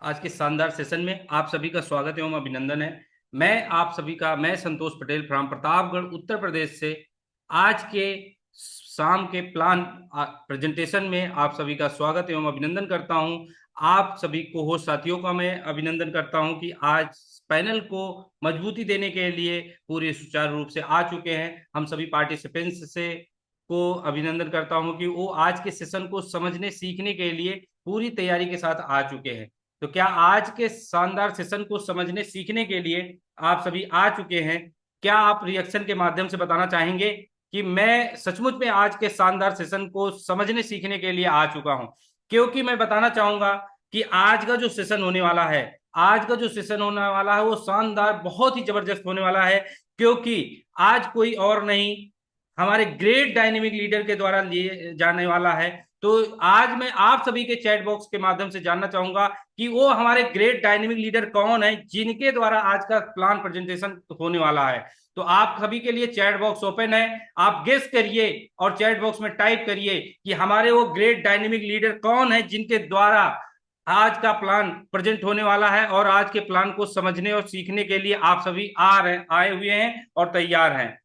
आज के शानदार सेशन में आप सभी का स्वागत एवं अभिनंदन है। मैं संतोष पटेल फ्रॉम प्रतापगढ़ उत्तर प्रदेश से आज के शाम के प्लान प्रेजेंटेशन में आप सभी का स्वागत एवं अभिनंदन करता हूं। आप सभी को होस्ट साथियों का मैं अभिनंदन करता हूं कि आज पैनल को मजबूती देने के लिए पूरे सुचारू रूप से आ चुके हैं। हम सभी पार्टिसिपेंट्स से को अभिनंदन करता हूं कि वो आज के सेशन को समझने सीखने के लिए पूरी तैयारी के साथ आ चुके हैं। तो क्या आज के शानदार सेशन को समझने सीखने के लिए आप सभी आ चुके हैं? क्या आप रिएक्शन के माध्यम से बताना चाहेंगे कि मैं सचमुच में आज के शानदार सेशन को समझने सीखने के लिए आ चुका हूं? क्योंकि मैं बताना चाहूंगा कि आज का जो सेशन होने वाला है वो शानदार, बहुत ही जबरदस्त होने वाला है। क्योंकि आज कोई और नहीं, हमारे ग्रेट डायनेमिक लीडर के द्वारा लिए जाने वाला है। तो आज मैं आप सभी के चैट बॉक्स के माध्यम से जानना चाहूंगा कि वो हमारे ग्रेट डायनेमिक लीडर कौन है जिनके द्वारा आज का प्लान प्रेजेंटेशन होने वाला है। तो आप सभी के लिए चैट बॉक्स ओपन है, आप गेस करिए और चैट बॉक्स में टाइप करिए कि हमारे वो ग्रेट डायनेमिक लीडर कौन है जिनके द्वारा आज का प्लान प्रेजेंट होने वाला है। और आज के प्लान को समझने और सीखने के लिए आप सभी आए हुए हैं और तैयार हैं।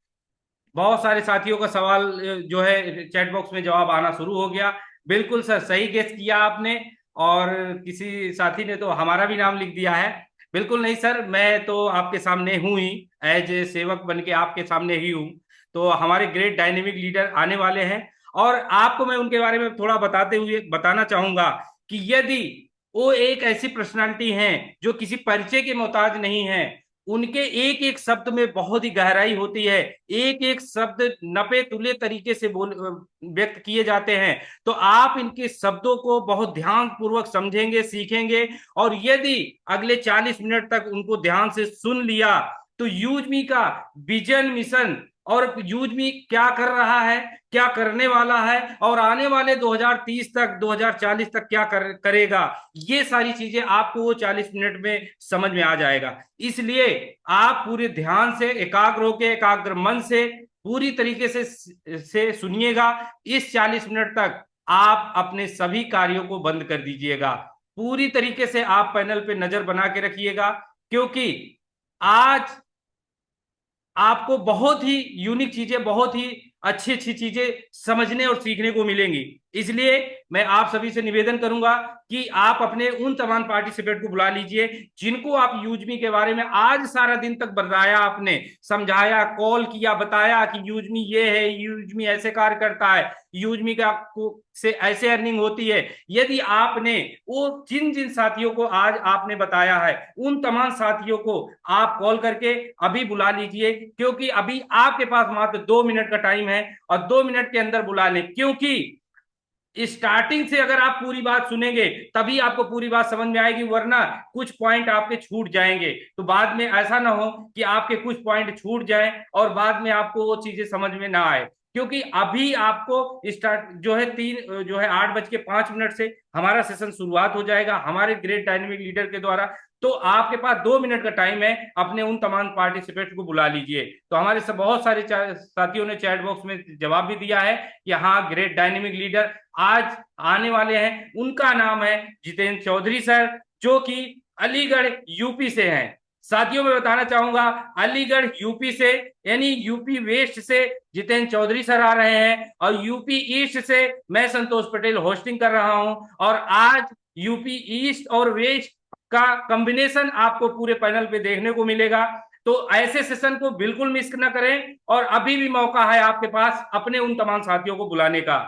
बहुत सारे साथियों का सवाल जो है चैट बॉक्स में जवाब आना शुरू हो गया। बिल्कुल सर, सही गेस किया आपने। और किसी साथी ने तो हमारा भी नाम लिख दिया है। बिल्कुल नहीं सर, मैं तो आपके सामने हूं ही, एज ए सेवक बन के आपके सामने ही हूं। तो हमारे ग्रेट डायनेमिक लीडर आने वाले हैं और आपको मैं उनके बारे में थोड़ा बताते हुए बताना चाहूंगा कि यदि वो एक ऐसी पर्सनालिटी हैं जो किसी परिचय के मोहताज नहीं है, उनके एक एक शब्द में बहुत ही गहराई होती है, एक एक शब्द नपे तुले तरीके से व्यक्त किए जाते हैं। तो आप इनके शब्दों को बहुत ध्यान पूर्वक समझेंगे, सीखेंगे। और यदि अगले 40 मिनट तक उनको ध्यान से सुन लिया तो यूज मी का विजन, मिशन और यूज मी क्या कर रहा है, क्या करने वाला है और आने वाले 2030 तक 2040 तक क्या करेगा, ये सारी चीजें आपको वो 40 मिनट में समझ में आ जाएगा। इसलिए आप पूरे ध्यान से, एकाग्र होकर, एकाग्र मन से पूरी तरीके से सुनिएगा। इस 40 मिनट तक आप अपने सभी कार्यों को बंद कर दीजिएगा। पूरी तरीके से आप पैनल पे नजर बना के रखिएगा, क्योंकि आज आपको बहुत ही यूनिक चीजें, बहुत ही अच्छी अच्छी चीजें समझने और सीखने को मिलेंगी। इसलिए मैं आप सभी से निवेदन करूंगा कि आप अपने उन तमाम पार्टिसिपेंट को बुला लीजिए जिनको आप यूजमी के बारे में आज सारा दिन तक बताया, आपने समझाया, कॉल किया, बताया कि यूजमी ये है, यूजमी ऐसे कार्य करता है, यूजमी का से ऐसे अर्निंग होती है। यदि आपने वो जिन जिन साथियों को आज आपने बताया है उन तमाम साथियों को आप कॉल करके अभी बुला लीजिए, क्योंकि अभी आपके पास मात्र 2 मिनट का टाइम है और 2 मिनट के अंदर बुला लें। क्योंकि स्टार्टिंग से अगर आप पूरी बात सुनेंगे तभी आपको पूरी बात समझ में आएगी, वरना कुछ पॉइंट आपके छूट जाएंगे। तो बाद में ऐसा ना हो कि आपके कुछ पॉइंट छूट जाएं और बाद में आपको वो चीजें समझ में ना आए। क्योंकि अभी आपको स्टार्ट जो है 8:05 से हमारा सेशन शुरुआत हो जाएगा हमारे ग्रेट डायनेमिक लीडर के द्वारा। तो आपके पास 2 मिनट का टाइम है, अपने उन तमाम पार्टिसिपेंट को बुला लीजिए। तो हमारे सब बहुत सारे साथियों ने चैट बॉक्स में जवाब भी दिया है कि हाँ, ग्रेट डायनेमिक लीडर आज आने वाले हैं। उनका नाम है जितेंद्र चौधरी सर, जो कि अलीगढ़ यूपी से हैं। साथियों में बताना चाहूंगा, अलीगढ़ यूपी से यानी यूपी वेस्ट से जितेंद्र चौधरी सर आ रहे हैं और यूपी ईस्ट से मैं संतोष पटेल होस्टिंग कर रहा हूं। और आज यूपी ईस्ट और वेस्ट का कॉम्बिनेशन आपको पूरे पैनल पे देखने को मिलेगा। तो ऐसे सेशन को बिल्कुल मिस ना करें और अभी भी मौका है आपके पास अपने उन तमाम साथियों को बुलाने का।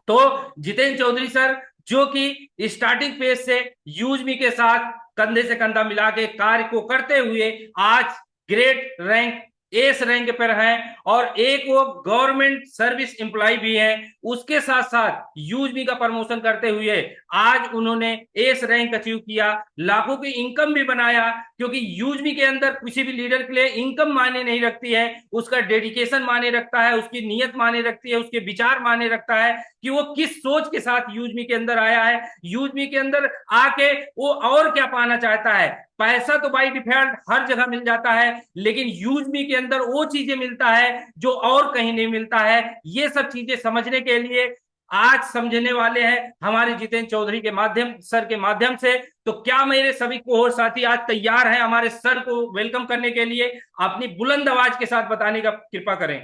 तो जितेंद्र चौधरी सर, जो कि स्टार्टिंग पेज से यूजमी के साथ कंधे से कंधा मिला के कार्य को करते हुए आज ग्रेट रैंक, एस रैंक पर हैं और एक वो गवर्नमेंट सर्विस एम्प्लॉय भी हैं, उसके साथ साथ यूजमी का प्रमोशन करते हुए आज उन्होंने एस रैंक अचीव किया, लाखों की इनकम भी बनाया। क्योंकि यूजमी के अंदर किसी भी लीडर के लिए इनकम मायने नहीं रखती है, उसका डेडिकेशन मायने रखता है, उसकी नीयत मायने रखती है, उसके विचार मायने रखता है कि वो किस सोच के साथ यूजमी के अंदर आया है, यूजमी के अंदर आके वो और क्या पाना चाहता है। पैसा तो बाई डिफॉल्ट हर जगह मिल जाता है, लेकिन यूजमी के अंदर वो चीजें मिलता है जो और कहीं नहीं मिलता है। ये सब चीजें समझने के लिए आज समझने वाले हैं हमारे जितेंद्र चौधरी के माध्यम सर के माध्यम से। तो क्या मेरे सभी कोहोर साथी आज तैयार हैं हमारे सर को वेलकम करने के लिए? अपनी बुलंद आवाज के साथ बताने का कृपा करें।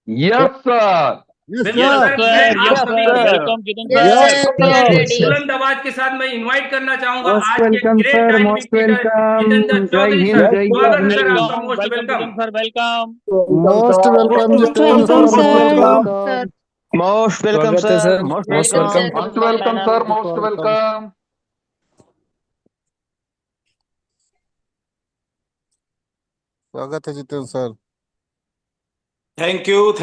Yes sir. यस बिल्कुल सर। सर, मैं आप यस सभी sir. Welcome Jitendra yes sir. Sir, we are ready. बुलंद आवाज के साथ मैं इनवाइट करना चाहूंगा मोस्ट आज के welcome great sir, dynamic most leader welcome. Jitendra जय चौधरी हिंद, सर। जय स्वागत है सर हिंद। आपका, welcome most welcome welcome. Jitendra sir, welcome. Most welcome most Jitendra welcome sir, most sir. Welcome. Sir most welcome स्वागत है sir. Sir, most most welcome welcome. Sir, welcome. Most welcome sir. Most welcome. स्वागत है Jitendra sir. Thank you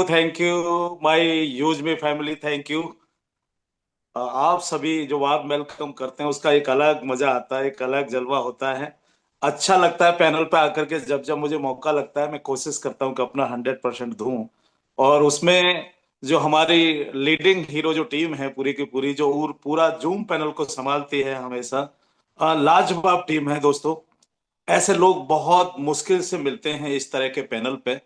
thank you my use me family, thank you. आप सभी जो warm welcome करते हैं उसका एक अलग मजा आता है, एक अलग जलवा होता है। अच्छा लगता है पैनल पे आकर के। जब जब मुझे मौका लगता है मैं कोशिश करता हूँ कि अपना 100% दूं। और उसमें जो हमारी लीडिंग हीरो जो टीम है पूरी की पूरी, जो पूरा जूम पैनल को संभालती है हमेशा, लाजवाब टीम है दोस्तों। ऐसे लोग बहुत मुश्किल से मिलते हैं इस तरह के पैनल पे।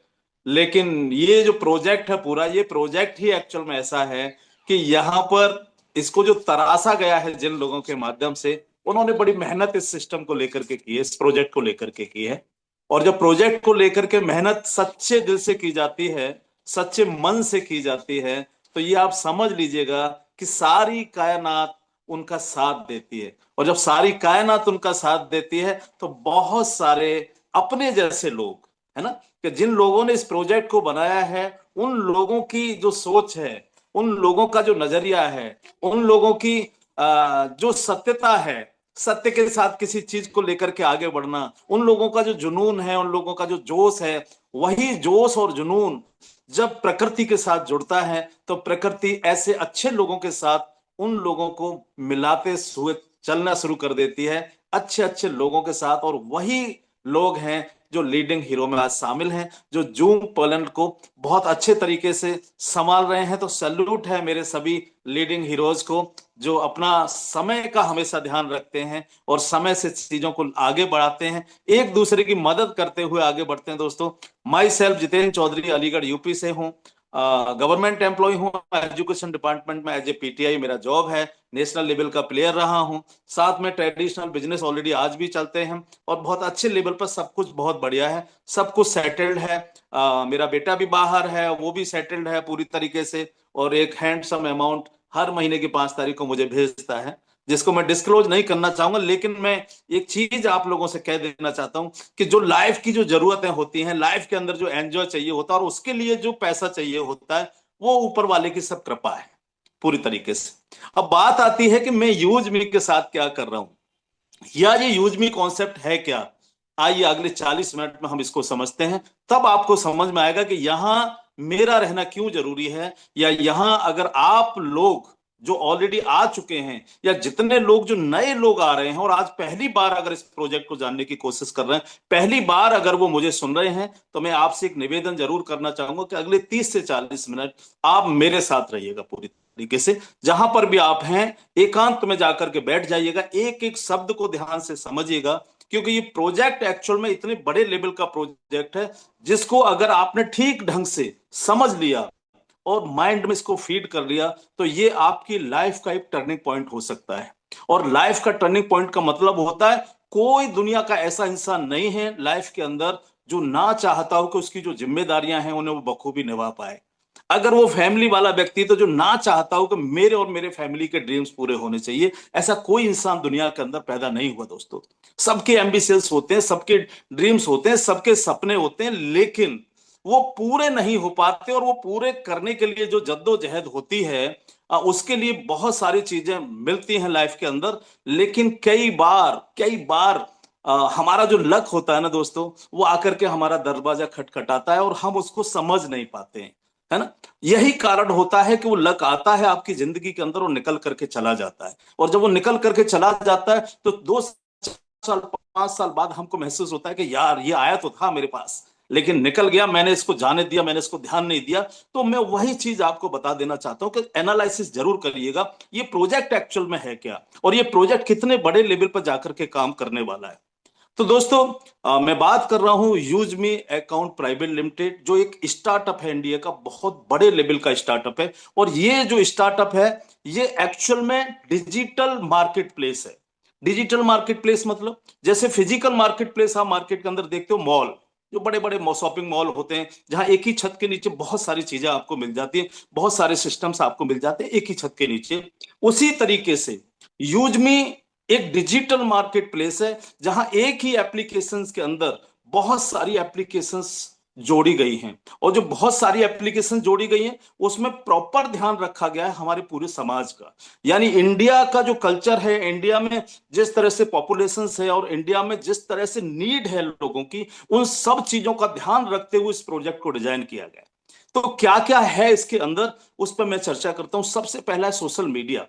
लेकिन ये जो प्रोजेक्ट है पूरा, ये प्रोजेक्ट ही एक्चुअल में ऐसा है कि यहाँ पर इसको जो तराशा गया है जिन लोगों के माध्यम से, उन्होंने बड़ी मेहनत इस सिस्टम को लेकर के की है, इस प्रोजेक्ट को लेकर के की है। और जब प्रोजेक्ट को लेकर के मेहनत सच्चे दिल से की जाती है, सच्चे मन से की जाती है, तो ये आप समझ लीजिएगा कि सारी कायनात उनका साथ देती है। और जब सारी कायनात उनका साथ देती है तो बहुत सारे अपने जैसे लोग, है ना, कि जिन लोगों ने इस प्रोजेक्ट को बनाया है, उन लोगों की जो सोच है, उन लोगों का जो नजरिया है, उन लोगों की जो सत्यता है, सत्य के साथ किसी चीज को लेकर के आगे बढ़ना, उन लोगों का जो जुनून है, उन लोगों का जो जोश है, वही जोश और जुनून जब प्रकृति के साथ जुड़ता है तो प्रकृति ऐसे अच्छे लोगों के साथ उन लोगों को मिलाते हुए चलना शुरू कर देती है, अच्छे अच्छे लोगों के साथ। और वही लोग हैं जो लीडिंग हीरो में आज शामिल हैं, जो जूम पोलैंड को बहुत अच्छे तरीके से संभाल रहे हैं। तो सैल्यूट है मेरे सभी लीडिंग हीरोज को, जो अपना समय का हमेशा ध्यान रखते हैं और समय से चीजों को आगे बढ़ाते हैं, एक दूसरे की मदद करते हुए आगे बढ़ते हैं दोस्तों। Myself Jitendra Chaudhary, Aligarh UP से हूँ। गवर्नमेंट एम्प्लॉय हूँ, एजुकेशन डिपार्टमेंट में एज ए पीटीआई मेरा जॉब है। नेशनल लेवल का प्लेयर रहा हूँ, साथ में ट्रेडिशनल बिजनेस ऑलरेडी आज भी चलते हैं और बहुत अच्छे लेवल पर सब कुछ बहुत बढ़िया है, सब कुछ सेटल्ड है। मेरा बेटा भी बाहर है, वो भी सेटल्ड है पूरी तरीके से, और एक हैंडसम अमाउंट हर महीने की 5 तारीख को मुझे भेजता है, जिसको मैं डिस्क्लोज नहीं करना चाहूंगा। लेकिन मैं एक चीज आप लोगों से कह देना चाहता हूं कि जो लाइफ की जो जरूरतें होती हैं, लाइफ के अंदर जो एंजॉय चाहिए होता है और उसके लिए जो पैसा चाहिए होता है, वो ऊपर वाले की सब कृपा है पूरी तरीके से। अब बात आती है कि मैं यूज मी के साथ क्या कर रहा हूं, या ये यूज मी कॉन्सेप्ट है क्या। आइए अगले 40 मिनट में हम इसको समझते हैं, तब आपको समझ में आएगा कि यहां मेरा रहना क्यों जरूरी है, या यहां अगर आप लोग जो ऑलरेडी आ चुके हैं, या जितने लोग जो नए लोग आ रहे हैं और आज पहली बार अगर इस प्रोजेक्ट को जानने की कोशिश कर रहे हैं, पहली बार अगर वो मुझे सुन रहे हैं, तो मैं आपसे एक निवेदन जरूर करना चाहूंगा कि अगले 30 से 40 मिनट आप मेरे साथ रहिएगा पूरी तरीके से। जहां पर भी आप हैं, एकांत में जाकर के बैठ जाइएगा, एक एक शब्द को ध्यान से समझिएगा, क्योंकि ये प्रोजेक्ट एक्चुअल में इतने बड़े लेवल का प्रोजेक्ट है, जिसको अगर आपने ठीक ढंग से समझ लिया और माइंड में इसको फीड कर लिया, तो ये आपकी लाइफ का एक टर्निंग पॉइंट हो सकता है। और लाइफ का टर्निंग पॉइंट का मतलब होता है, कोई दुनिया का ऐसा इंसान नहीं है लाइफ के अंदर जो ना चाहता हो कि उसकी जो जिम्मेदारियां हैं उन्हें वो बखूबी निभा पाए। अगर वो फैमिली वाला व्यक्ति तो जो ना चाहता हो कि मेरे और मेरे फैमिली के ड्रीम्स पूरे होने चाहिए, ऐसा कोई इंसान दुनिया के अंदर पैदा नहीं हुआ दोस्तों। सबके एम्बिशियस होते हैं, सबके ड्रीम्स होते हैं, सबके सपने होते हैं, लेकिन वो पूरे नहीं हो पाते। और वो पूरे करने के लिए जो जद्दोजहद होती है, उसके लिए बहुत सारी चीजें मिलती हैं लाइफ के अंदर। लेकिन कई बार हमारा जो लक होता है ना दोस्तों, वो आकर के हमारा दरवाजा खटखटाता है और हम उसको समझ नहीं पाते हैं, है ना। यही कारण होता है कि वो लक आता है आपकी जिंदगी के अंदर और निकल करके चला जाता है। और जब वो निकल करके चला जाता है तो 2 साल 5 साल बाद हमको महसूस होता है कि यार ये आया तो था मेरे पास, लेकिन निकल गया, मैंने इसको जाने दिया, मैंने इसको ध्यान नहीं दिया। तो मैं वही चीज आपको बता देना चाहता हूं कि एनालिसिस जरूर करिएगा, ये प्रोजेक्ट एक्चुअल में है क्या, और ये प्रोजेक्ट कितने बड़े लेवल पर जाकर के काम करने वाला है। तो दोस्तों मैं बात कर रहा हूं यूजमी अकाउंट प्राइवेट लिमिटेड, जो एक स्टार्टअप है, इंडिया का बहुत बड़े लेवल का स्टार्टअप है। और ये जो स्टार्टअप है, ये एक्चुअल में डिजिटल मार्केट प्लेस है। डिजिटल मार्केट प्लेस मतलब जैसे फिजिकल मार्केट प्लेस आप मार्केट के अंदर देखते हो, मॉल, जो बड़े बड़े शॉपिंग मॉल होते हैं, जहां एक ही छत के नीचे बहुत सारी चीजें आपको मिल जाती है, बहुत सारे सिस्टम्स आपको मिल जाते हैं एक ही छत के नीचे। उसी तरीके से यूजमी एक डिजिटल मार्केट प्लेस है, जहां एक ही एप्लीकेशंस के अंदर बहुत सारी एप्लीकेशंस जोड़ी गई हैं। और जो बहुत सारी एप्लीकेशन जोड़ी गई हैं, उसमें प्रॉपर ध्यान रखा गया है हमारे पूरे समाज का। यानी इंडिया का जो कल्चर है, इंडिया में जिस तरह से पॉपुलेशन है और इंडिया में जिस तरह से नीड है लोगों की, उन सब चीजों का ध्यान रखते हुए इस प्रोजेक्ट को डिजाइन किया गया है। तो क्या क्या है इसके अंदर, उस पर मैं चर्चा करता हूं। सबसे पहला है सोशल मीडिया।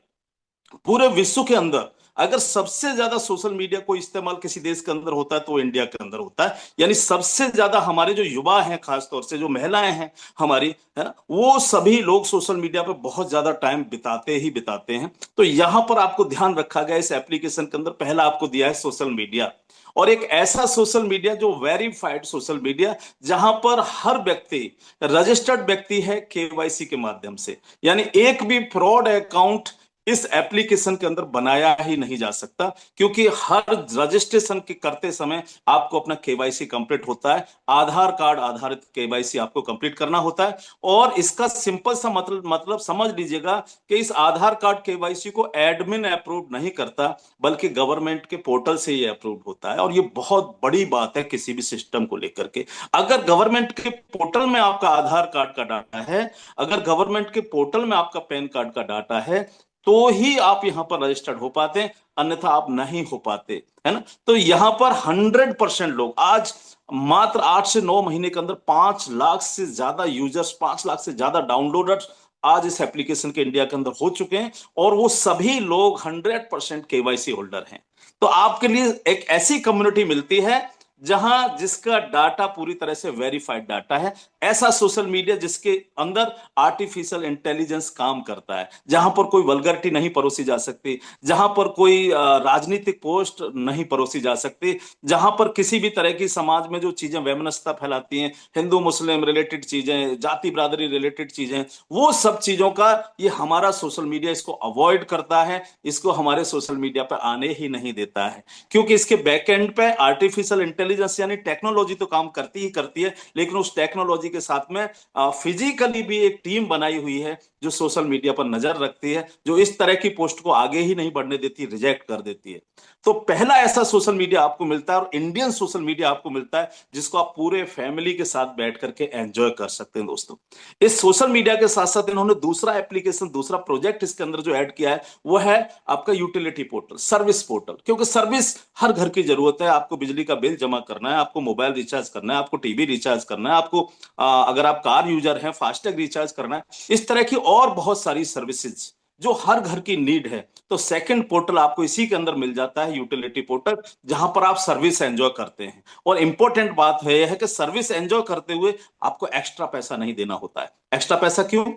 पूरे विश्व के अंदर अगर सबसे ज्यादा सोशल मीडिया को इस्तेमाल किसी देश के अंदर होता है तो इंडिया के अंदर होता है। यानी सबसे ज्यादा हमारे जो युवा हैं, खासतौर से जो महिलाएं हैं हमारी, है ना, वो सभी लोग सोशल मीडिया पे बहुत ज्यादा टाइम बिताते ही बिताते हैं। तो यहां पर आपको ध्यान रखा गया इस एप्लीकेशन के अंदर, पहला आपको दिया है सोशल मीडिया। और एक ऐसा सोशल मीडिया जो वेरीफाइड सोशल मीडिया, जहां पर हर व्यक्ति रजिस्टर्ड व्यक्ति है केवाईसी के माध्यम से। यानी एक भी फ्रॉड अकाउंट इस एप्लीकेशन के अंदर बनाया ही नहीं जा सकता, क्योंकि हर रजिस्ट्रेशन के करते समय आपको अपना केवाईसी कंप्लीट होता है। आधार कार्ड आधारित केवाईसी आपको कंप्लीट करना होता है। और इसका सिंपल सा मतलब समझ लीजिएगा कि इस आधार कार्ड केवाईसी को एडमिन अप्रूव नहीं करता, बल्कि गवर्नमेंट के पोर्टल से ये अप्रूव होता है। और ये बहुत बड़ी बात है किसी भी सिस्टम को लेकर के। अगर गवर्नमेंट के पोर्टल में आपका आधार कार्ड का डाटा है, अगर गवर्नमेंट के पोर्टल में आपका पैन कार्ड का डाटा है, तो ही आप यहां पर रजिस्टर्ड हो पाते हैं, अन्यथा आप नहीं हो पाते, है ना। तो यहां पर 100% लोग आज मात्र 8 से 9 महीने के अंदर 5 लाख से ज्यादा यूजर्स, 5 लाख से ज्यादा डाउनलोडर्स आज इस एप्लीकेशन के इंडिया के अंदर हो चुके हैं। और वो सभी लोग 100% केवाईसी होल्डर हैं। तो आपके लिए एक ऐसी कम्युनिटी मिलती है जहां जिसका डाटा पूरी तरह से वेरीफाइड डाटा है। ऐसा सोशल मीडिया जिसके अंदर आर्टिफिशियल इंटेलिजेंस काम करता है, जहां पर कोई वल्गरिटी नहीं परोसी जा सकती, जहां पर कोई राजनीतिक पोस्ट नहीं परोसी जा सकती, जहां पर किसी भी तरह की समाज में जो चीजें वैमनस्यता फैलाती हैं, हिंदू मुस्लिम रिलेटेड चीजें, जाति बिरादरी रिलेटेड चीजें, वो सब चीजों का ये हमारा सोशल मीडिया इसको अवॉइड करता है, इसको हमारे सोशल मीडिया पर आने ही नहीं देता है। क्योंकि इसके बैकएंड पे आर्टिफिशियल इंटेलिजेंस यानी टेक्नोलॉजी तो काम करती ही करती है, लेकिन उस टेक्नोलॉजी के साथ में फिजिकली भी एक टीम बनाई हुई है जो सोशल मीडिया पर नजर रखती है, जो इस तरह की पोस्ट को आगे ही नहीं बढ़ने देती, रिजेक्ट कर देती है। तो पहला ऐसा सोशल मीडिया आपको मिलता है, और इंडियन सोशल मीडिया आपको मिलता है, जिसको आप पूरे फैमिली के साथ बैठ करके एंजॉय कर सकते हैं। दोस्तों, इस सोशल मीडिया के साथ साथ इन्होंने दूसरा एप्लीकेशन, दूसरा प्रोजेक्ट इसके अंदर जो ऐड किया है, वो है आपका यूटिलिटी पोर्टल, सर्विस पोर्टल। क्योंकि सर्विस हर घर की जरूरत है। आपको बिजली का बिल जमा करना है, आपको मोबाइल रिचार्ज करना है, आपको टीवी रिचार्ज करना है, आपको अगर आप कार यूजर हैं, फास्टैग रिचार्ज करना है, इस तरह की और बहुत सारी सर्विसेज जो हर घर की नीड है। तो सेकंड पोर्टल आपको इसी के अंदर मिल जाता है, यूटिलिटी पोर्टल, जहां पर आप सर्विस एंजॉय करते हैं। और इंपॉर्टेंट बात है कि सर्विस एंजॉय करते हुए आपको एक्स्ट्रा पैसा नहीं देना होता है। एक्स्ट्रा पैसा क्यों?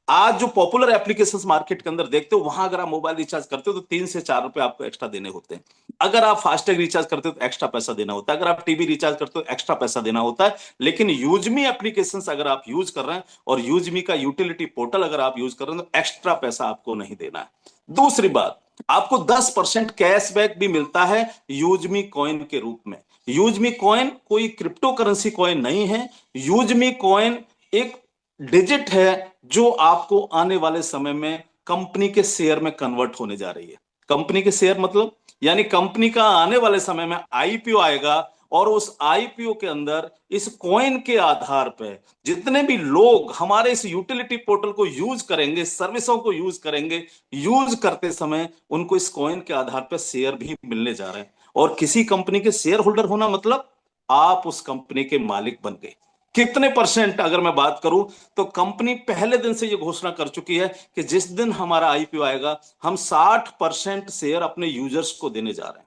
आज जो पॉपुलर एप्लीकेशंस मार्केट के अंदर देखते हो, वहां अगर आप मोबाइल रिचार्ज करते हो तो 3 से 4 रुपए आपको एक्स्ट्रा देने होते हैं। अगर आप फास्टैग रिचार्ज करते हो तो एक्स्ट्रा पैसा देना होता है। अगर आप टीवी रिचार्ज करते हो तो एक्स्ट्रा पैसा देना होता है। लेकिन यूजमी एप्लीकेशंस अगर आप यूज कर रहे हैं और यूजमी का यूटिलिटी पोर्टल अगर आप यूज कर रहे हैं, तो एक्स्ट्रा पैसा आपको नहीं देना है। दूसरी बात, आपको 10% कैशबैक भी मिलता है यूजमी कॉइन के रूप में। यूजमी कॉइन कोई क्रिप्टो करेंसी कॉइन नहीं है। यूजमी कॉइन एक डिजिट है जो आपको आने वाले समय में कंपनी के शेयर में कन्वर्ट होने जा रही है। कंपनी के शेयर मतलब यानी कंपनी का आने वाले समय में आईपीओ आएगा, और उस आईपीओ के अंदर इस कॉइन के आधार पर जितने भी लोग हमारे इस यूटिलिटी पोर्टल को यूज करेंगे, सर्विसों को यूज करेंगे, यूज करते समय उनको इस कॉइन के आधार पर शेयर भी मिलने जा रहे हैं। और किसी कंपनी के शेयर होल्डर होना मतलब आप उस कंपनी के मालिक बन गए। कितने परसेंट अगर मैं बात करूं, तो कंपनी पहले दिन से यह घोषणा कर चुकी है कि जिस दिन हमारा आईपीओ आएगा, हम 60% शेयर अपने यूजर्स को देने जा रहे हैं।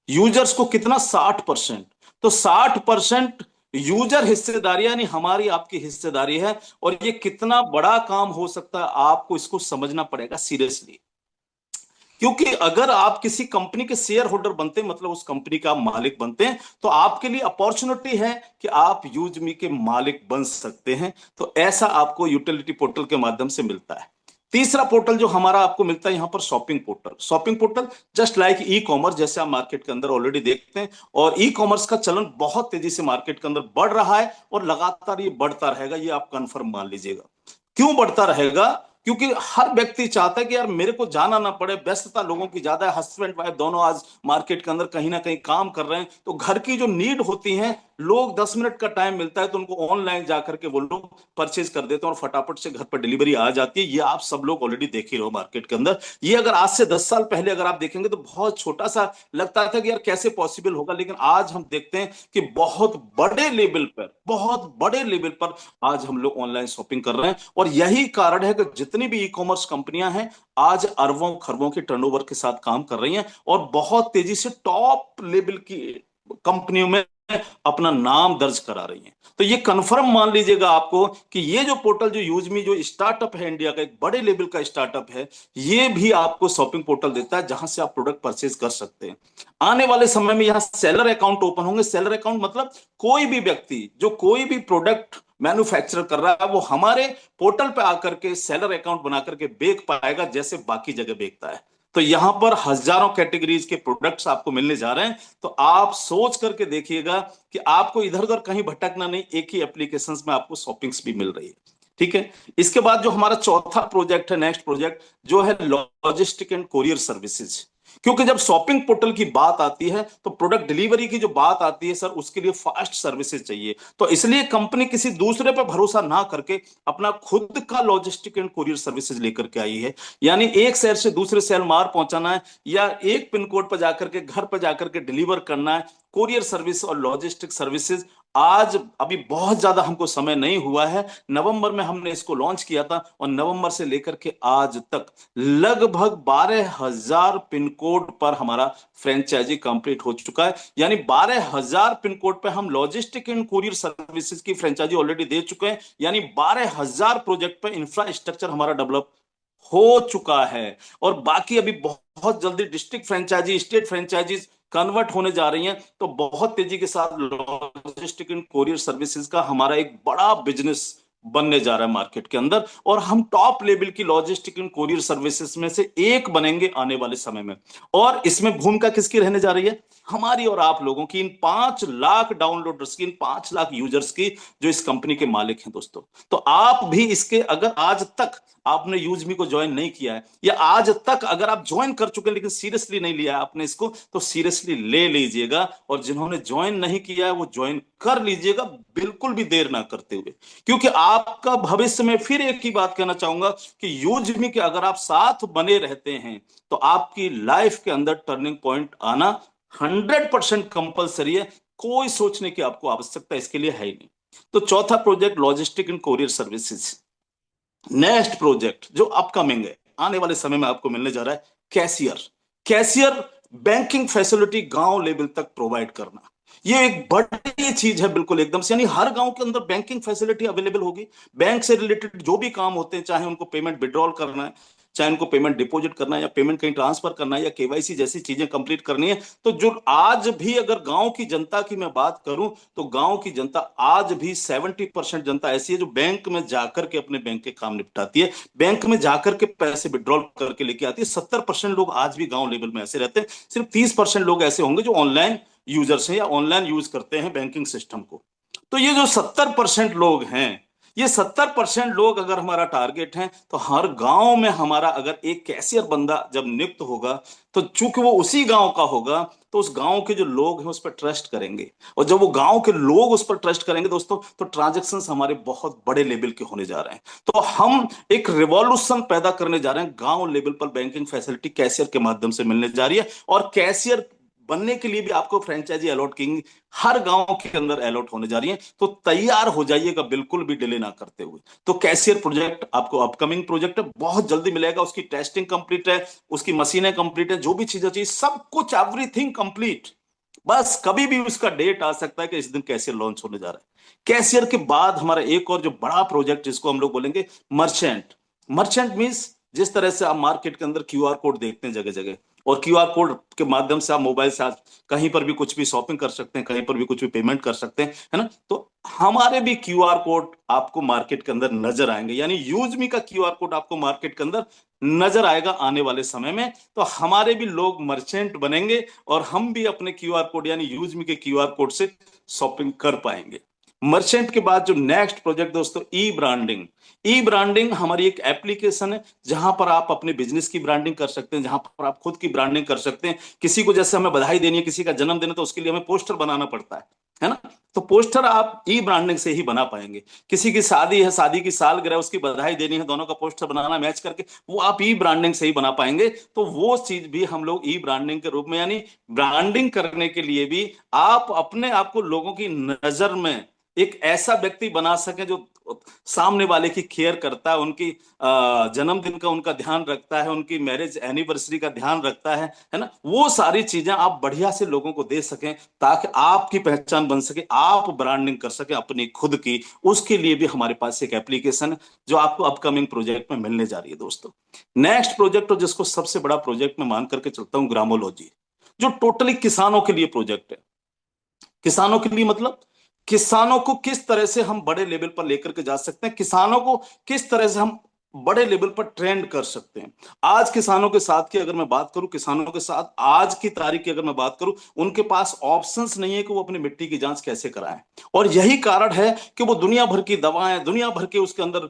यूजर्स को कितना? 60%। तो 60% यूजर हिस्सेदारी यानी हमारी आपकी हिस्सेदारी है। और ये कितना बड़ा काम हो सकता है, आपको इसको समझना पड़ेगा सीरियसली। क्योंकि अगर आप किसी कंपनी के शेयर होल्डर बनते हैं, मतलब उस कंपनी का आप मालिक बनते हैं, तो आपके लिए अपॉर्चुनिटी है कि आप यूजमी के मालिक बन सकते हैं। तो ऐसा आपको यूटिलिटी पोर्टल के माध्यम से मिलता है। तीसरा पोर्टल जो हमारा आपको मिलता है यहां पर shopping portal. Shopping portal just like e commerce, जैसे आप मार्केट के अंदर ऑलरेडी देखते हैं, और ई कॉमर्स का चलन बहुत तेजी से मार्केट के अंदर बढ़ रहा है और लगातार ये बढ़ता रहेगा, ये आप कंफर्म मान लीजिएगा। क्यों बढ़ता रहेगा? क्योंकि हर व्यक्ति चाहता है कि यार मेरे को जाना ना पड़े, व्यस्तता लोगों की ज्यादा है, हस्बैंड वाइफ दोनों आज मार्केट के अंदर कहीं ना कहीं काम कर रहे हैं, तो घर की जो नीड होती है, लोग 10 मिनट का टाइम मिलता है तो उनको ऑनलाइन जाकर के वो लोग परचेज कर देते हैं और फटाफट से घर पर डिलीवरी आ जाती है। ये आप सब लोग ऑलरेडी देख ही रहो मार्केट के अंदर। ये अगर आज से 10 साल पहले अगर आप देखेंगे तो बहुत छोटा सा लगता था कि यार कैसे पॉसिबल होगा, लेकिन आज हम देखते हैं कि बहुत बड़े लेवल पर आज हम लोग ऑनलाइन शॉपिंग कर रहे हैं। और यही कारण है कि जितनी भी ई कॉमर्स कंपनियां हैं आज अरबों खरबों के टर्नओवर के साथ काम कर रही हैं और बहुत तेजी से टॉप लेवल की कंपनियों में अपना नाम दर्ज करा रही हैं। तो ये कंफर्म मान लीजिएगा आपको कि ये जो पोर्टल जो यूजमी जो स्टार्टअप है, इंडिया का एक बड़े लेवल का स्टार्टअप है, ये भी आपको शॉपिंग पोर्टल देता है जहां से आप प्रोडक्ट परचेज कर सकते हैं। आने वाले समय में यहां सेलर अकाउंट ओपन होंगे। सेलर अकाउंट मतलब कोई भी व्यक्ति जो कोई भी प्रोडक्ट मैन्युफैक्चर कर रहा है वो हमारे पोर्टल पे आकर के सेलर अकाउंट बना करके बेच पाएगा जैसे बाकी जगह बेचता है। तो यहां पर हजारों कैटेगरीज के प्रोडक्ट्स आपको मिलने जा रहे हैं। तो आप सोच करके देखिएगा कि आपको इधर उधर कहीं भटकना नहीं, एक ही एप्लीकेशन में आपको शॉपिंग्स भी मिल रही है। ठीक है। इसके बाद जो हमारा चौथा प्रोजेक्ट है, नेक्स्ट प्रोजेक्ट जो है लॉजिस्टिक एंड कोरियर सर्विसेज। क्योंकि जब शॉपिंग पोर्टल की बात आती है तो प्रोडक्ट डिलीवरी की जो बात आती है सर, उसके लिए फास्ट सर्विसेज चाहिए। तो इसलिए कंपनी किसी दूसरे पर भरोसा ना करके अपना खुद का लॉजिस्टिक एंड कोरियर सर्विसेज लेकर के आई है। यानी एक शहर से दूसरे शहर माल पहुंचाना है या एक पिन कोड पर जाकर के घर पर जाकर के डिलीवर करना है, कोरियर सर्विस और लॉजिस्टिक सर्विसेज। आज अभी बहुत ज्यादा हमको समय नहीं हुआ है, नवंबर में हमने इसको लॉन्च किया था और नवंबर से लेकर के आज तक लगभग 12,000 पिन कोड पर हमारा फ्रेंचाइजी कंप्लीट हो चुका है। यानी 12,000 पिन कोड पे हम लॉजिस्टिक एंड कुरियर सर्विसेज की फ्रेंचाइजी ऑलरेडी दे चुके हैं। यानी 12,000 प्रोजेक्ट पे इंफ्रास्ट्रक्चर हमारा डेवलप हो चुका है और बाकी अभी बहुत जल्दी district franchise, state franchises convert होने जा रही हैं। तो बहुत तेजी के साथ लॉजिस्टिक एंड कोरियर सर्विसेज का हमारा एक बड़ा बिजनेस बनने जा रहा है मार्केट के अंदर और हम टॉप लेवल की लॉजिस्टिक एंड कोरियर सर्विसेज में से एक बनेंगे आने वाले समय में। और इसमें भूमिका किसकी रहने जा रही है? हमारी और आप लोगों की, इन 5 लाख डाउनलोडर्स की, इन 5 लाख यूजर्स की जो इस कंपनी के मालिक हैं दोस्तों। तो आप भी इसके, अगर आज तक आपने यूजमी को ज्वाइन नहीं किया है या आज तक अगर आप ज्वाइन कर चुके हैं लेकिन सीरियसली नहीं लिया है आपने इसको, तो सीरियसली ले लीजिएगा। और जिन्होंने ज्वाइन नहीं किया है वो ज्वाइन कर लीजिएगा, बिल्कुल भी देर ना करते हुए। क्योंकि आपका भविष्य में, फिर एक ही बात कहना चाहूंगा कि यूजमी के अगर आप साथ बने रहते हैं तो आपकी लाइफ के अंदर टर्निंग पॉइंट आना 100% कंपलसरी है। कोई सोचने की आपको आवश्यकता इसके लिए है ही नहीं। तो चौथा project logistic and courier services. Next project जो अपकमिंग है, आने वाले समय में आपको मिलने जा रहा है, कैशियर। कैशियर बैंकिंग फैसिलिटी गांव लेवल तक प्रोवाइड करना, ये एक बड़ी चीज है बिल्कुल एकदम से। यानी हर गांव के अंदर बैंकिंग फैसिलिटी अवेलेबल होगी। बैंक से रिलेटेड जो भी काम होते हैं, चाहे उनको पेमेंट विड्रॉल करना है, चाहे उनको पेमेंट डिपॉजिट करना है या पेमेंट कहीं ट्रांसफर करना है या केवाईसी जैसी चीजें कंप्लीट करनी है, तो जो आज भी अगर गांव की जनता की मैं बात करूं तो गांव की जनता आज भी 70% जनता ऐसी है जो बैंक में जाकर के अपने बैंक के काम निपटाती है, बैंक में जाकर के पैसे विड्रॉल करके लेके आती है। 70% लोग आज भी गांव लेवल में ऐसे रहते हैं। सिर्फ 30% लोग ऐसे होंगे जो ऑनलाइन यूजर्स हैं या ऑनलाइन यूज करते हैं बैंकिंग सिस्टम को। तो ये जो 70% लोग हैं, ये 70% लोग अगर हमारा टारगेट है, तो हर गांव में हमारा अगर एक कैशियर बंदा जब नियुक्त होगा, तो चूंकि वो उसी गांव का होगा, तो उस गांव के जो लोग हैं उस पर ट्रस्ट करेंगे। और जब वो गांव के लोग उस पर ट्रस्ट करेंगे दोस्तों, तो ट्रांजेक्शन्स हमारे बहुत बड़े लेवल के होने जा रहे हैं। तो हम एक रिवॉल्यूशन पैदा करने जा रहे हैं। गांव लेवल पर बैंकिंग फैसिलिटी कैशियर के माध्यम से मिलने जा रही है और कैशियर बनने के लिए भी आपको फ्रेंचाइजी अलॉट की हर गांव के अंदर अलॉट होने जा रही है। तो तैयार हो जाइएगा, बिल्कुल भी डिले ना करते हुए। तो कैशियर प्रोजेक्ट आपको अपकमिंग प्रोजेक्ट है, बहुत जल्दी मिलेगा। उसकी टेस्टिंग कंप्लीट है, उसकी मशीनें कंप्लीट है, जो भी चीजें चाहिए सब कुछ, एवरीथिंग कंप्लीट। बस कभी भी उसका डेट आ सकता है कि इस दिन कैशियर लॉन्च होने जा रहा है। कैशियर के बाद हमारा एक और जो बड़ा प्रोजेक्ट जिसको हम लोग बोलेंगे मर्चेंट। मर्चेंट मीन्स जिस तरह से आप मार्केट के अंदर क्यूआर कोड देखते हैं जगह जगह, और क्यूआर कोड के माध्यम से आप मोबाइल से आज कहीं पर भी कुछ भी शॉपिंग कर सकते हैं, कहीं पर भी कुछ भी पेमेंट कर सकते हैं, है ना। तो हमारे भी क्यूआर कोड आपको मार्केट के अंदर नजर आएंगे, यानी यूजमी का क्यूआर कोड आपको मार्केट के अंदर नजर आएगा आने वाले समय में। तो हमारे भी लोग मर्चेंट बनेंगे और हम भी अपने क्यूआर कोड यानी यूजमी के क्यूआर कोड से शॉपिंग कर पाएंगे। मर्चेंट के बाद जो नेक्स्ट प्रोजेक्ट दोस्तों, ई ब्रांडिंग। ई ब्रांडिंग हमारी एक एप्लीकेशन है जहां पर आप अपने बिजनेस की ब्रांडिंग कर सकते हैं, जहां पर आप खुद की ब्रांडिंग कर सकते हैं। किसी को जैसे हमें बधाई देनी है, किसी का जन्मदिन है, तो उसके लिए हमें पोस्टर बनाना पड़ता है ना। तो पोस्टर आप ई ब्रांडिंग से ही बना पाएंगे। किसी की शादी है, शादी की सालगिरह, उसकी बधाई देनी है, दोनों का पोस्टर बनाना मैच करके, वो आप ई ब्रांडिंग से ही बना पाएंगे। तो वो चीज भी हम लोग ई ब्रांडिंग के रूप में, यानी ब्रांडिंग करने के लिए भी आप अपने आप को लोगों की नजर में एक ऐसा व्यक्ति बना सके जो सामने वाले की केयर करता है, उनकी जन्मदिन का उनका ध्यान रखता है, उनकी मैरिज एनिवर्सरी का ध्यान रखता है ना। वो सारी चीजें आप बढ़िया से लोगों को दे सकें ताकि आपकी पहचान बन सके, आप ब्रांडिंग कर सके अपनी खुद की। उसके लिए भी हमारे पास एक एप्लीकेशन है जो आपको अपकमिंग प्रोजेक्ट में मिलने जा रही है दोस्तों। नेक्स्ट प्रोजेक्ट, और जिसको सबसे बड़ा प्रोजेक्ट मैं मान करके चलता हूं, ग्रामोलॉजी, जो टोटली किसानों के लिए प्रोजेक्ट है। किसानों के लिए मतलब किसानों को किस तरह से हम बड़े लेवल पर लेकर के जा सकते हैं, किसानों को किस तरह से हम बड़े लेवल पर ट्रेंड कर सकते हैं। आज किसानों के साथ की अगर मैं बात करूं, किसानों के साथ आज की तारीख की अगर मैं बात करूं, उनके पास ऑप्शंस नहीं है कि वो अपनी मिट्टी की जांच कैसे कराएं। और यही कारण है कि वो दुनिया भर की दवाएं, दुनिया भर के उसके अंदर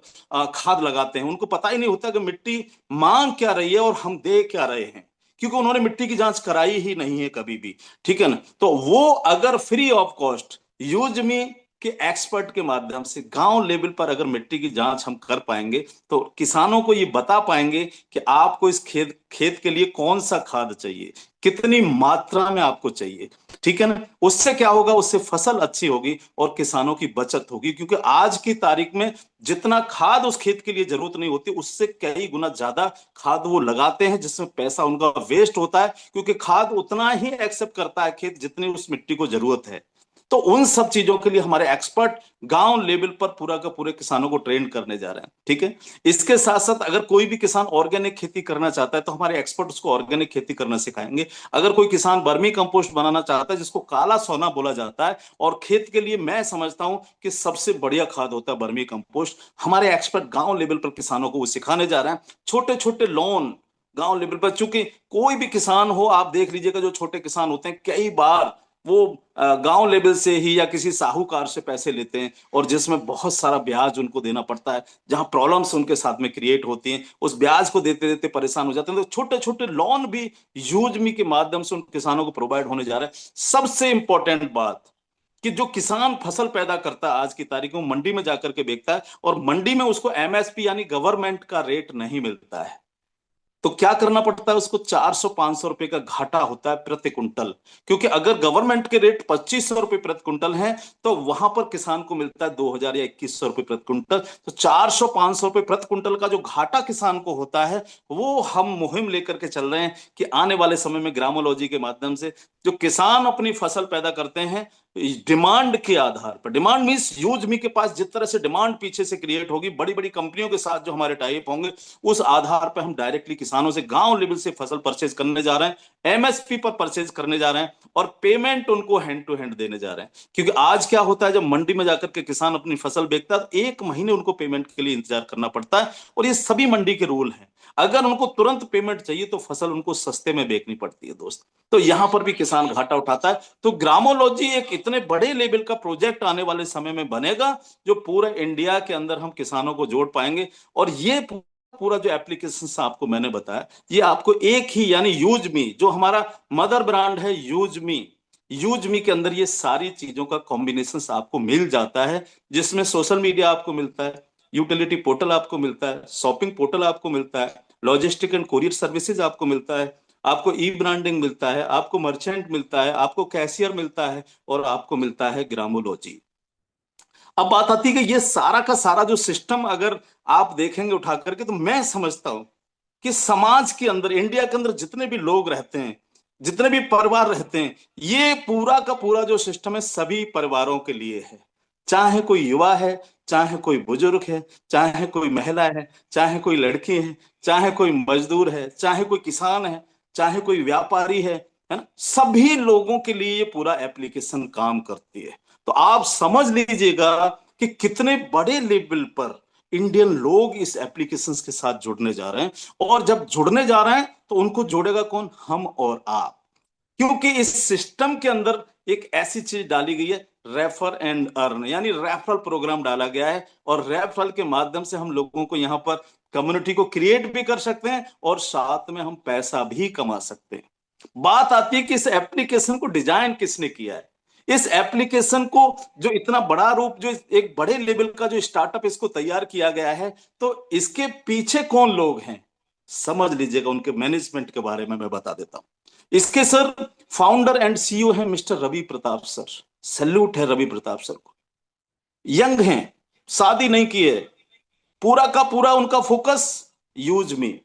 खाद लगाते हैं। उनको पता ही नहीं होता कि मिट्टी मांग क्या रही है और हम दे क्या रहे हैं, क्योंकि उन्होंने मिट्टी की जांच कराई ही नहीं है कभी भी, ठीक है ना। तो वो अगर free of cost use me के एक्सपर्ट के माध्यम से गांव लेवल पर अगर मिट्टी की जांच हम कर पाएंगे, तो किसानों को ये बता पाएंगे कि आपको इस खेत खेत के लिए कौन सा खाद चाहिए, कितनी मात्रा में आपको चाहिए, ठीक है ना। उससे क्या होगा, उससे फसल अच्छी होगी और किसानों की बचत होगी, क्योंकि आज की तारीख में जितना खाद उस खेत के लिए जरूरत नहीं होती, उससे कई गुना ज्यादा खाद वो लगाते हैं, जिसमें पैसा उनका वेस्ट होता है, क्योंकि खाद उतना ही एक्सेप्ट करता है खेत जितनी उस मिट्टी को जरूरत है। तो उन सब चीजों के लिए हमारे एक्सपर्ट गांव लेवल पर पूरा का पूरे किसानों को ट्रेन करने जा रहे हैं, ठीक है। इसके साथ साथ अगर कोई भी किसान ऑर्गेनिक खेती करना चाहता है तो हमारे एक्सपर्ट उसको ऑर्गेनिक खेती करना सिखाएंगे। अगर कोई किसान वर्मी कंपोस्ट बनाना चाहता है, जिसको काला सोना बोला जाता है, और खेत के लिए मैं समझता हूं कि सबसे बढ़िया खाद होता है वर्मी कंपोस्ट, हमारे एक्सपर्ट गांव लेवल पर किसानों को वो सिखाने जा रहे हैं। छोटे छोटे लोन गांव लेवल पर, चूंकि कोई भी किसान हो, आप देख लीजिएगा जो छोटे किसान होते हैं, कई बार वो गांव लेवल से ही या किसी साहूकार से पैसे लेते हैं, और जिसमें बहुत सारा ब्याज उनको देना पड़ता है, जहां प्रॉब्लम्स उनके साथ में क्रिएट होती हैं, उस ब्याज को देते देते परेशान हो जाते हैं। तो छोटे छोटे लोन भी यूजमी के माध्यम से उन किसानों को प्रोवाइड होने जा रहा है। सबसे इंपॉर्टेंट बात कि जो किसान फसल पैदा करता है आज की तारीख में, मंडी में जाकर के बेचता है, और मंडी में उसको एमएसपी यानी गवर्नमेंट का रेट नहीं मिलता है, तो क्या करना पड़ता है उसको, 400-500 रुपए का घाटा होता है प्रति कुंटल। क्योंकि अगर गवर्नमेंट के रेट 2500 रुपए प्रति कुंटल हैं, तो वहां पर किसान को मिलता है 2000 या 2100 रुपए प्रति कुंटल। तो 400-500 रुपए प्रति कुंटल का जो घाटा किसान को होता है, वो हम मुहिम लेकर के चल रहे हैं कि आने वाले समय में ग्रामोलॉजी के माध्यम से जो किसान अपनी फसल पैदा करते हैं, डिमांड के आधार पर, डिमांड मींस यूज मी के पास जिस तरह से डिमांड पीछे से क्रिएट होगी, बड़ी बड़ी कंपनियों के साथ जो हमारे टाइप होंगे, उस आधार पर हम डायरेक्टली किसानों से गांव लेवल से फसल परचेज करने जा रहे हैं, एमएसपी पर परचेज करने जा रहे हैं, और पेमेंट उनको हैंड टू हैंड देने जा रहे हैं। क्योंकि आज क्या होता है, जब मंडी में जाकर के किसान अपनी फसल बेचता है, तो 1 महीने उनको पेमेंट के लिए इंतजार करना पड़ता है, और ये सभी मंडी के रूल हैं। अगर उनको तुरंत पेमेंट चाहिए तो फसल उनको सस्ते में बेचनी पड़ती है दोस्त। तो यहां पर भी किसान घाटा उठाता है। तो ग्रामोलॉजी एक इतने बड़े लेवल का प्रोजेक्ट आने वाले समय में बनेगा, जो पूरे इंडिया के अंदर हम किसानों को जोड़ पाएंगे। और ये पूरा जो एप्लीकेशन आपको मैंने बताया, ये आपको एक ही यानी यूज मी, जो हमारा मदर ब्रांड है यूज मी के अंदर ये सारी चीजों का कॉम्बिनेशन आपको मिल जाता है, जिसमें सोशल मीडिया आपको मिलता है, यूटिलिटी पोर्टल आपको मिलता है, शॉपिंग पोर्टल आपको मिलता है, लॉजिस्टिक एंड कोरियर सर्विसेज आपको मिलता है, आपको ई ब्रांडिंग मिलता है, आपको मर्चेंट मिलता है, आपको कैशियर मिलता है, और आपको मिलता है ग्रामोलॉजी। अब बात आती है कि ये सारा का सारा जो सिस्टम अगर आप देखेंगे उठा करके, तो मैं समझता हूं कि समाज के अंदर, इंडिया के अंदर जितने भी लोग रहते हैं, जितने भी परिवार रहते हैं, ये पूरा का पूरा जो सिस्टम है सभी परिवारों के लिए है। चाहे कोई युवा है, चाहे कोई बुजुर्ग है, चाहे कोई महिला है, चाहे कोई लड़की है, चाहे कोई मजदूर है, चाहे कोई किसान है, चाहे कोई व्यापारी है ना, सभी लोगों के लिए ये पूरा एप्लीकेशन काम करती है। तो आप समझ लीजिएगा कि कितने बड़े लेवल पर इंडियन लोग इस एप्लीकेशन के साथ जुड़ने जा रहे हैं। और जब जुड़ने जा रहे हैं तो उनको जोड़ेगा कौन? हम और आप। क्योंकि इस सिस्टम के अंदर एक ऐसी चीज डाली गई है, रेफर एंड अर्न, यानी रेफरल प्रोग्राम डाला गया है। और रेफरल के माध्यम से हम लोगों को यहां पर कम्युनिटी को क्रिएट भी कर सकते हैं और साथ में हम पैसा भी कमा सकते हैं। बात आती है कि इस एप्लीकेशन को डिजाइन किसने किया है। इस एप्लीकेशन को जो इतना बड़ा रूप, जो एक बड़े लेवल का जो स्टार्टअप इसको तैयार किया गया है, तो इसके पीछे कौन लोग हैं समझ लीजिएगा। उनके मैनेजमेंट के बारे में मैं बता देता हूं। इसके सर फाउंडर एंड सीईओ हैं mister Ravi Pratap sir. Salute है रवि प्रताप सर को। यंग हैं, शादी नहीं की है, पूरा का पूरा उनका फोकस यूज में।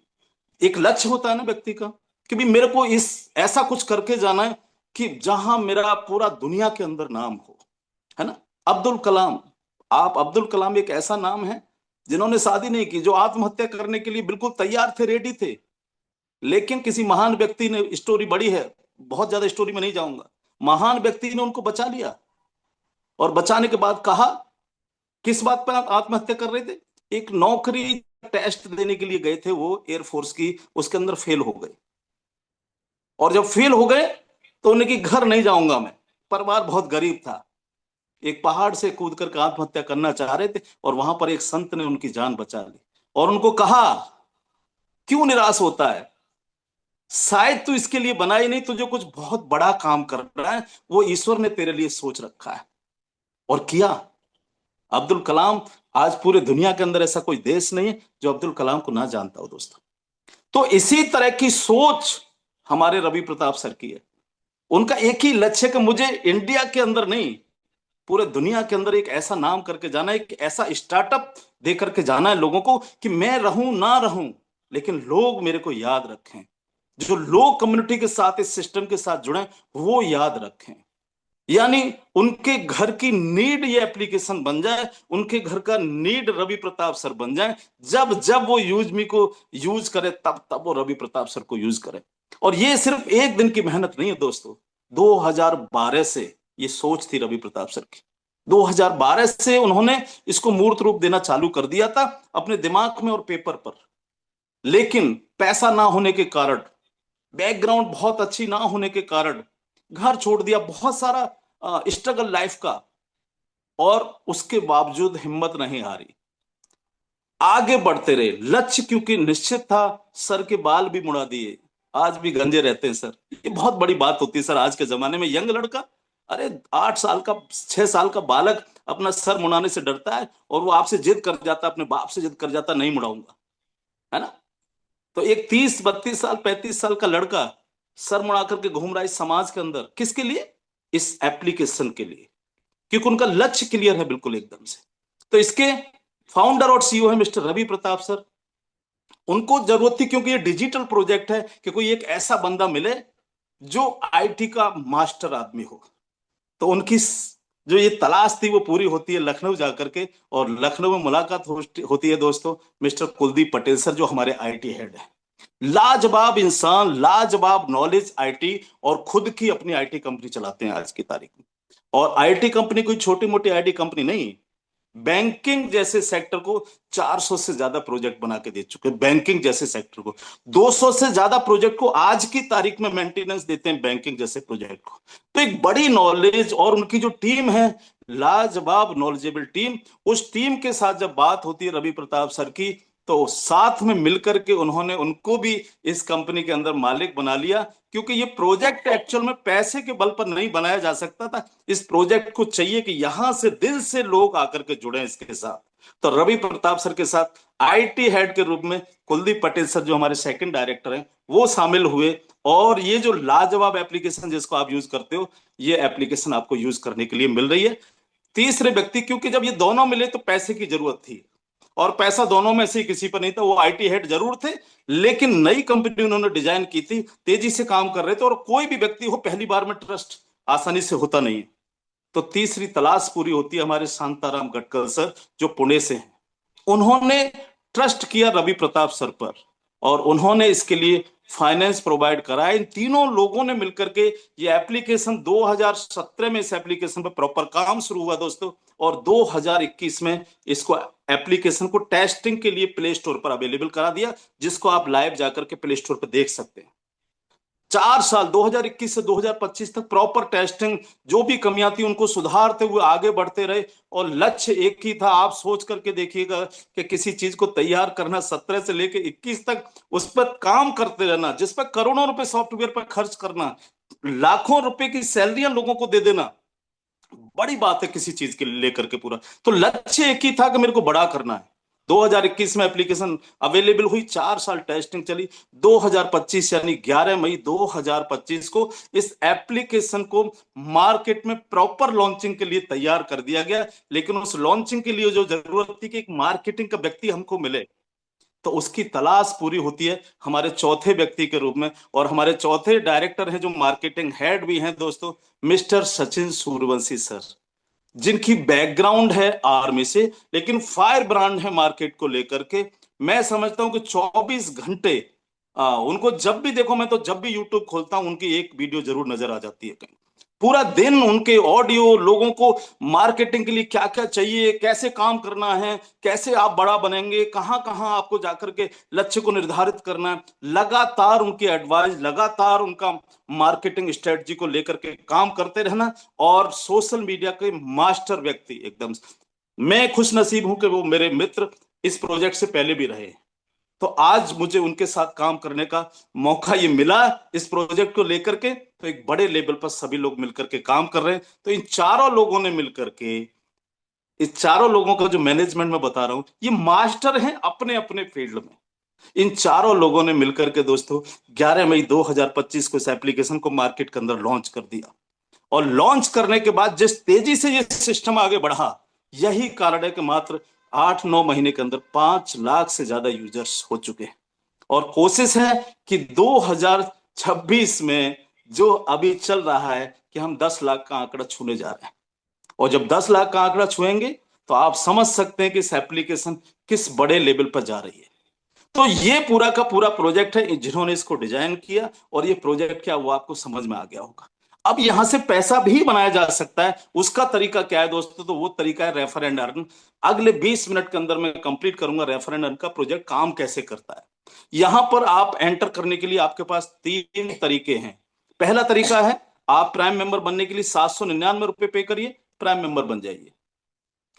एक लक्ष्य होता है ना व्यक्ति का कि भी मेरे को इस ऐसा कुछ करके जाना है कि जहां मेरा पूरा दुनिया के अंदर नाम हो, है ना। अब्दुल कलाम, आप अब्दुल कलाम एक ऐसा नाम है जिन्होंने शादी नहीं की, जो आत्महत्या करने के लिए बिल्कुल तैयार थे, रेडी थे, लेकिन किसी महान व्यक्ति ने, स्टोरी बड़ी है, बहुत ज्यादा स्टोरी में नहीं जाऊंगा, महान व्यक्ति ने उनको बचा लिया। और बचाने के बाद कहा, किस बात पर आत्महत्या कर रहे थे? एक नौकरी टेस्ट देने के लिए गए थे वो एयरफोर्स की, उसके अंदर फेल हो गए। और जब फेल हो गए तो उन्हें कि घर नहीं जाऊंगा मैं, परिवार बहुत गरीब था, एक पहाड़ से कूद कर आत्महत्या करना चाह रहे थे। और वहां पर एक संत ने उनकी जान बचा ली और उनको कहा, क्यों निराश होता है? शायद तू इसके लिए बना ही नहीं, तुझे कुछ बहुत बड़ा काम कर रहा है, वो ईश्वर ने तेरे लिए सोच रखा है। और किया। अब्दुल कलाम, आज पूरे दुनिया के अंदर ऐसा कोई देश नहीं है जो अब्दुल कलाम को ना जानता हो दोस्तों। तो इसी तरह की सोच हमारे रवि प्रताप सर की है। उनका एक ही लक्ष्य है कि मुझे इंडिया के अंदर नहीं, पूरे दुनिया के अंदर एक ऐसा नाम करके जाना है, एक ऐसा स्टार्टअप दे करके जाना है लोगों को कि मैं रहूं ना रहूं, लेकिन लोग मेरे को याद रखें। जो लोग कम्युनिटी के साथ, इस सिस्टम के साथ जुड़े, वो याद रखें। यानी उनके घर की नीड ये एप्लीकेशन बन जाए, उनके घर का नीड रवि प्रताप सर बन जाए। जब जब वो यूज मी को यूज करे, तब तब वो रवि प्रताप सर को यूज करे। और ये सिर्फ एक दिन की मेहनत नहीं है दोस्तों। 2012 से ये सोच थी रवि प्रताप सर की। 2012 से उन्होंने इसको मूर्त रूप देना चालू कर दिया था अपने दिमाग में और पेपर पर। लेकिन पैसा ना होने के कारण, बैकग्राउंड बहुत अच्छी ना होने के कारण घर छोड़ दिया, बहुत सारा स्ट्रगल लाइफ का। और उसके बावजूद हिम्मत नहीं हारी, आगे बढ़ते रहे। लक्ष्य क्योंकि निश्चित था, सर के बाल भी मुड़ा दिए, आज भी गंजे रहते हैं सर। ये बहुत बड़ी बात होती है सर आज के जमाने में। यंग लड़का, अरे 8 साल का, 6 साल का बालक अपना सर मुड़ाने से डरता है, और वो आपसे जिद कर जाता, अपने बाप से जिद कर जाता, नहीं मुड़ाऊंगा, है ना। तो एक 30, 32 साल, 35 साल का लड़का सर मुड़ा करके घूम रहा है इस समाज के अंदर, किसके लिए? इस एप्लीकेशन के लिए, क्योंकि उनका लक्ष्य क्लियर है बिल्कुल एकदम से। तो इसके फाउंडर और सीईओ है मिस्टर रवि प्रताप सर। उनको जरूरत थी, क्योंकि ये डिजिटल प्रोजेक्ट है, कि कोई एक ऐसा बंदा मिले जो आईटी का मास्टर आदमी हो। तो उनकी जो ये तलाश थी वो पूरी होती है लखनऊ जाकर के। और लखनऊ में मुलाकात होती है दोस्तों मिस्टर कुलदीप पटेल सर, जो हमारे आईटी हेड है। लाजवाब इंसान, लाजवाब नॉलेज आईटी, और खुद की अपनी आईटी कंपनी चलाते हैं आज की तारीख में। और आईटी कंपनी कोई छोटी मोटी आईटी कंपनी नहीं, बैंकिंग जैसे सेक्टर को 400 से ज्यादा प्रोजेक्ट बना के दे चुके हैं। बैंकिंग जैसे सेक्टर को 200 से ज्यादा प्रोजेक्ट को आज की तारीख में मेंटेनेंस देते हैं, बैंकिंग जैसे प्रोजेक्ट को। तो एक बड़ी नॉलेज, और उनकी जो टीम है, लाजवाब नॉलेजेबल टीम। उस टीम के साथ जब बात होती है रवि प्रताप सर की, तो साथ में मिलकर के उन्होंने उनको भी इस कंपनी के अंदर मालिक बना लिया। क्योंकि ये प्रोजेक्ट एक्चुअल में पैसे के बल पर नहीं बनाया जा सकता था। इस प्रोजेक्ट को चाहिए कि यहां से दिल से लोग आकर के जुड़े इसके साथ। तो रवि प्रताप सर के साथ आईटी हेड के रूप में कुलदीप पटेल सर, जो हमारे सेकंड डायरेक्टर हैं, वो शामिल हुए। और ये जो लाजवाब एप्लीकेशन जिसको आप यूज करते हो, ये एप्लीकेशन आपको यूज करने के लिए मिल रही है। तीसरे व्यक्ति, क्योंकि जब ये दोनों मिले तो पैसे की जरूरत थी, और पैसा दोनों में से किसी पर नहीं था। वो आईटी हेड जरूर थे, लेकिन नई कंपनी उन्होंने डिजाइन की थी, तेजी से काम कर रहे थे, और कोई भी व्यक्ति हो, पहली बार में ट्रस्ट आसानी से होता नहीं है। तो तीसरी तलाश पूरी होती है हमारे शांताराम गटकल सर, जो पुणे से हैं। उन्होंने ट्रस्ट किया रवि प्रताप सर पर, और उन्होंने इसके लिए फाइनेंस प्रोवाइड करा है। इन तीनों लोगों ने मिलकर के ये एप्लीकेशन 2017 में इस एप्लीकेशन पर प्रॉपर काम शुरू हुआ दोस्तों, और 2021 में इसको एप्लीकेशन को टेस्टिंग के लिए प्ले स्टोर पर अवेलेबल करा दिया, जिसको आप लाइव जाकर के प्ले स्टोर पर देख सकते हैं। 4 साल 2021 से 2025 तक प्रॉपर टेस्टिंग, जो भी कमियां थी उनको सुधारते हुए आगे बढ़ते रहे, और लक्ष्य एक ही था। आप सोच करके देखिएगा कि किसी चीज को तैयार करना 17 से लेकर 21 तक, उस पर काम करते रहना, जिस पर करोड़ों रुपए सॉफ्टवेयर पर खर्च करना, लाखों रुपए की सैलरियां लोगों को दे देना, बड़ी बात है किसी चीज के लिए लेकर के पूरा। तो लक्ष्य एक ही था कि मेरे को बड़ा करना है। 2021 में एप्लीकेशन अवेलेबल हुई, 4 साल टेस्टिंग चली। 2025 यानी 11 मई 2025 को इस एप्लीकेशन को मार्केट में प्रॉपर लॉन्चिंग के लिए तैयार कर दिया गया। लेकिन उस लॉन्चिंग के लिए जो जरूरत थी कि एक मार्केटिंग का व्यक्ति हमको मिले, तो उसकी तलाश पूरी होती है हमारे चौथे व्यक्ति के रूप में। और हमारे चौथे डायरेक्टर हैं, जो मार्केटिंग हेड भी हैं दोस्तों, मिस्टर सचिन सूर्यवंशी सर, जिनकी बैकग्राउंड है आर्मी से, लेकिन फायर ब्रांड है मार्केट को लेकर के। मैं समझता हूं कि 24 घंटे उनको जब भी देखो, मैं तो जब भी यूट्यूब खोलता हूं उनकी एक वीडियो जरूर नजर आ जाती है कहीं। पूरा दिन उनके ऑडियो, लोगों को मार्केटिंग के लिए क्या क्या चाहिए, कैसे काम करना है, कैसे आप बड़ा बनेंगे, कहां कहां आपको जाकर के लक्ष्य को निर्धारित करना है, लगातार उनकी एडवाइस, लगातार उनका मार्केटिंग स्ट्रेटजी को लेकर के काम करते रहना। और सोशल मीडिया के मास्टर व्यक्ति एकदम, मैं खुश नसीब हूं कि वो मेरे मित्र इस प्रोजेक्ट से पहले भी रहे, तो आज मुझे उनके साथ काम करने का मौका ये मिला इस प्रोजेक्ट को लेकर के। तो एक बड़े लेवल पर सभी लोग मिलकर के काम कर रहे हैं। तो इन चारों लोगों ने मिलकर के, इस चारों लोगों का जो मैनेजमेंट मैं बता रहा हूं, ये मास्टर हैं अपने अपने फील्ड में। इन चारों लोगों ने मिलकर के दोस्तों 11 मई 2025 को इस एप्लीकेशन को मार्केट के अंदर लॉन्च कर दिया। और लॉन्च करने के बाद जिस तेजी से ये सिस्टम आगे बढ़ा, यही कारण है कि मात्र 8-9 महीने के अंदर 5 लाख से ज्यादा यूजर्स हो चुके हैं। और कोशिश है कि 2026 में जो अभी चल रहा है कि हम 10 लाख का आंकड़ा छूने जा रहे हैं। और जब 10 लाख का आंकड़ा छुएंगे तो आप समझ सकते हैं कि इस एप्लीकेशन किस बड़े लेवल पर जा रही है। तो ये पूरा का पूरा प्रोजेक्ट है, जिन्होंने इसको डिजाइन किया, और ये प्रोजेक्ट क्या वो आपको समझ में आ गया होगा। अब यहां से पैसा भी बनाया जा सकता है। उसका तरीका क्या है दोस्तों? तो वो तरीका है रेफर एंड अर्न। अगले 20 मिनट के अंदर मैं कंप्लीट करूंगा रेफर एंड अर्न का प्रोजेक्ट काम कैसे करता है। यहां पर आप एंटर करने के लिए आपके पास 3 तरीके हैं। पहला तरीका है, आप प्राइम मेंबर बनने के लिए 799 रुपए पे करिए, प्राइम मेंबर बन जाइए।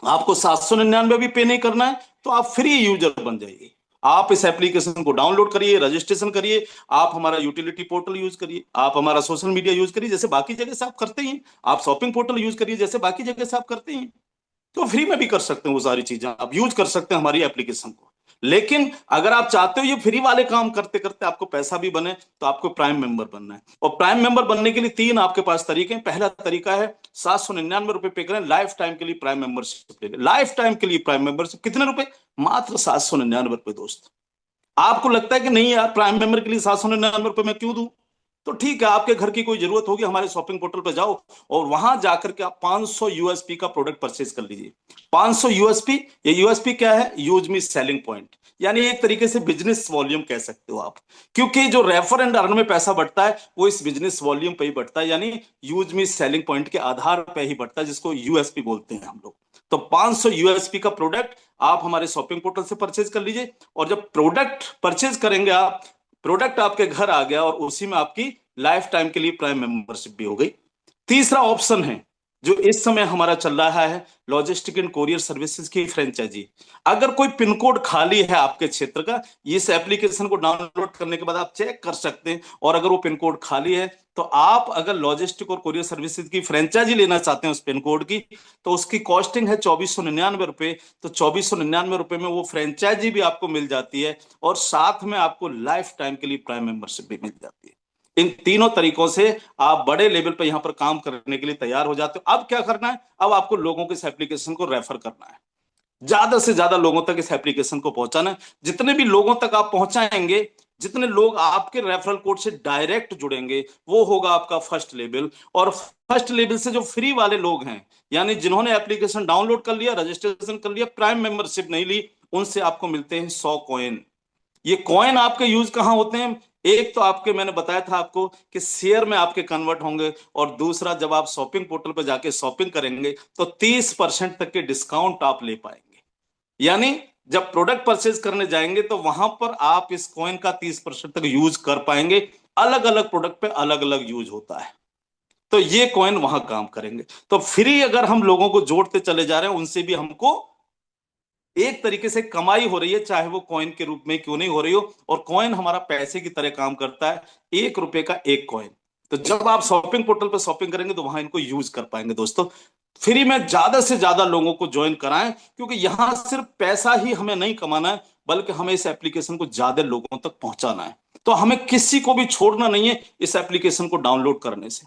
आपको 799 भी पे नहीं करना है तो आप फ्री यूजर बन जाइए। आप इस एप्लीकेशन को डाउनलोड करिए, रजिस्ट्रेशन करिए, आप हमारा यूटिलिटी पोर्टल यूज करिए, आप हमारा सोशल मीडिया यूज करिए जैसे बाकी जगह से आप करते हैं, आप शॉपिंग पोर्टल यूज करिए जैसे बाकी जगह से आप करते हैं। तो फ्री में भी कर सकते हैं, वो सारी चीजें आप यूज कर सकते हैं हमारी एप्लीकेशन को। लेकिन अगर आप चाहते हो ये फ्री वाले काम करते करते आपको पैसा भी बने, तो आपको प्राइम मेंबर बनना है। और प्राइम मेंबर बनने के लिए 3 आपके पास तरीके हैं। पहला तरीका है 799 रुपए पे करें, लाइफ टाइम के लिए प्राइम मेंबरशिप ले लें। लाइफ टाइम के लिए प्राइम मेंबरशिप कितने रुपए? मात्र 799 रुपए दोस्त। आपको लगता है कि नहीं यार, प्राइम मेंबर के लिए 799 रुपए मैं क्यों दूं? तो ठीक है, आपके घर की कोई जरूरत होगी, हमारे शॉपिंग पोर्टल पर जाओ और वहां जाकर के आप 500 यूएसपी का प्रोडक्ट परचेज कर लीजिए। 500 यूएसपी, ये यूएसपी क्या है? यूज मी सेलिंग पॉइंट, यानी एक तरीके से बिजनेस वॉल्यूम कह सकते हो आप। क्योंकि जो रेफर एंड अर्न में पैसा बढ़ता है वो इस बिजनेस वॉल्यूम पे ही बढ़ता है, यानी यूज मी सेलिंग पॉइंट के आधार पे ही बढ़ता है, जिसको यूएसपी बोलते हैं हम लोग। तो 500 यूएसपी का प्रोडक्ट आप हमारे शॉपिंग पोर्टल से परचेज कर लीजिए। और जब प्रोडक्ट परचेज करेंगे आप, प्रोडक्ट आपके घर आ गया और उसी में आपकी लाइफ टाइम के लिए प्राइम मेंबरशिप भी हो गई। तीसरा ऑप्शन है जो इस समय हमारा चल रहा है, लॉजिस्टिक एंड कोरियर सर्विसेज की फ्रेंचाइजी। अगर कोई पिन कोड खाली है आपके क्षेत्र का, इस एप्लीकेशन को डाउनलोड करने के बाद आप चेक कर सकते हैं। और अगर वो पिन कोड खाली है तो आप अगर लॉजिस्टिक और कोरियर सर्विसेज की फ्रेंचाइजी लेना चाहते हैं उस पिन कोड की, तो उसकी कॉस्टिंग है 2499 रुपए। तो 2499 रुपए में वो फ्रेंचाइजी भी आपको मिल जाती है और साथ में आपको लाइफ टाइम के लिए प्राइम मेंबरशिप भी मिल जाती है। इन तीनों तरीकों से आप बड़े लेवल पर यहां पर काम करने के लिए तैयार हो जाते हो। अब क्या करना है? अब आपको लोगों को इस एप्लीकेशन को रेफर करना है, ज्यादा से ज्यादा लोगों तक इस एप्लीकेशन को पहुंचाना है। जितने भी लोगों तक आप पहुंचाएंगे, जितने लोग आपके रेफरल कोड से डायरेक्ट जुड़ेंगे, वो होगा आपका फर्स्ट लेवल। और फर्स्ट लेवल से जो फ्री वाले लोग हैं, यानी जिन्होंने एप्लीकेशन डाउनलोड कर लिया, रजिस्ट्रेशन कर लिया, प्राइम मेंबरशिप नहीं ली, उनसे आपको मिलते हैं 100 कॉइन। ये कॉइन आपके यूज कहाँ होते हैं? एक तो आपके मैंने बताया था आपको कि शेयर में आपके कन्वर्ट होंगे, और दूसरा जब आप शॉपिंग पोर्टल पर जाके शॉपिंग करेंगे तो 30% तक के डिस्काउंट आप ले पाएंगे। यानी जब प्रोडक्ट परचेज करने जाएंगे तो वहां पर आप इस कॉइन का 30% तक यूज कर पाएंगे। अलग अलग प्रोडक्ट पे अलग अलग यूज होता है, तो ये कॉइन वहां काम करेंगे। तो फ्री अगर हम लोगों को जोड़ते चले जा रहे हैं, उनसे भी हमको एक तरीके से कमाई हो रही है, चाहे वो कॉइन के रूप में क्यों नहीं हो रही हो। और कॉइन हमारा पैसे की तरह काम करता है, 1 रुपए का एक कॉइन। तो जब आप शॉपिंग पोर्टल पर शॉपिंग करेंगे तो वहां इनको यूज कर पाएंगे दोस्तों। फ्री में ज्यादा से ज्यादा लोगों को ज्वाइन कराएं, क्योंकि यहां सिर्फ पैसा ही हमें नहीं कमाना है, बल्कि हमें इस एप्लीकेशन को ज्यादा लोगों तक पहुंचाना है। तो हमें किसी को भी छोड़ना नहीं है इस एप्लीकेशन को डाउनलोड करने से।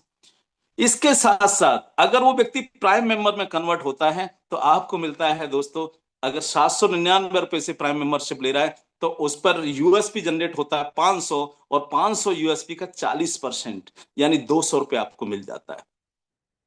इसके साथ साथ अगर वो व्यक्ति प्राइम मेंबर में कन्वर्ट होता है तो आपको मिलता है दोस्तों, अगर 799 रुपए से प्राइम मेंबरशिप ले रहा है तो उस पर यूएसपी जनरेट होता है 500, और 500 यूएसपी का 40% यानी 200 रुपए आपको मिल जाता है।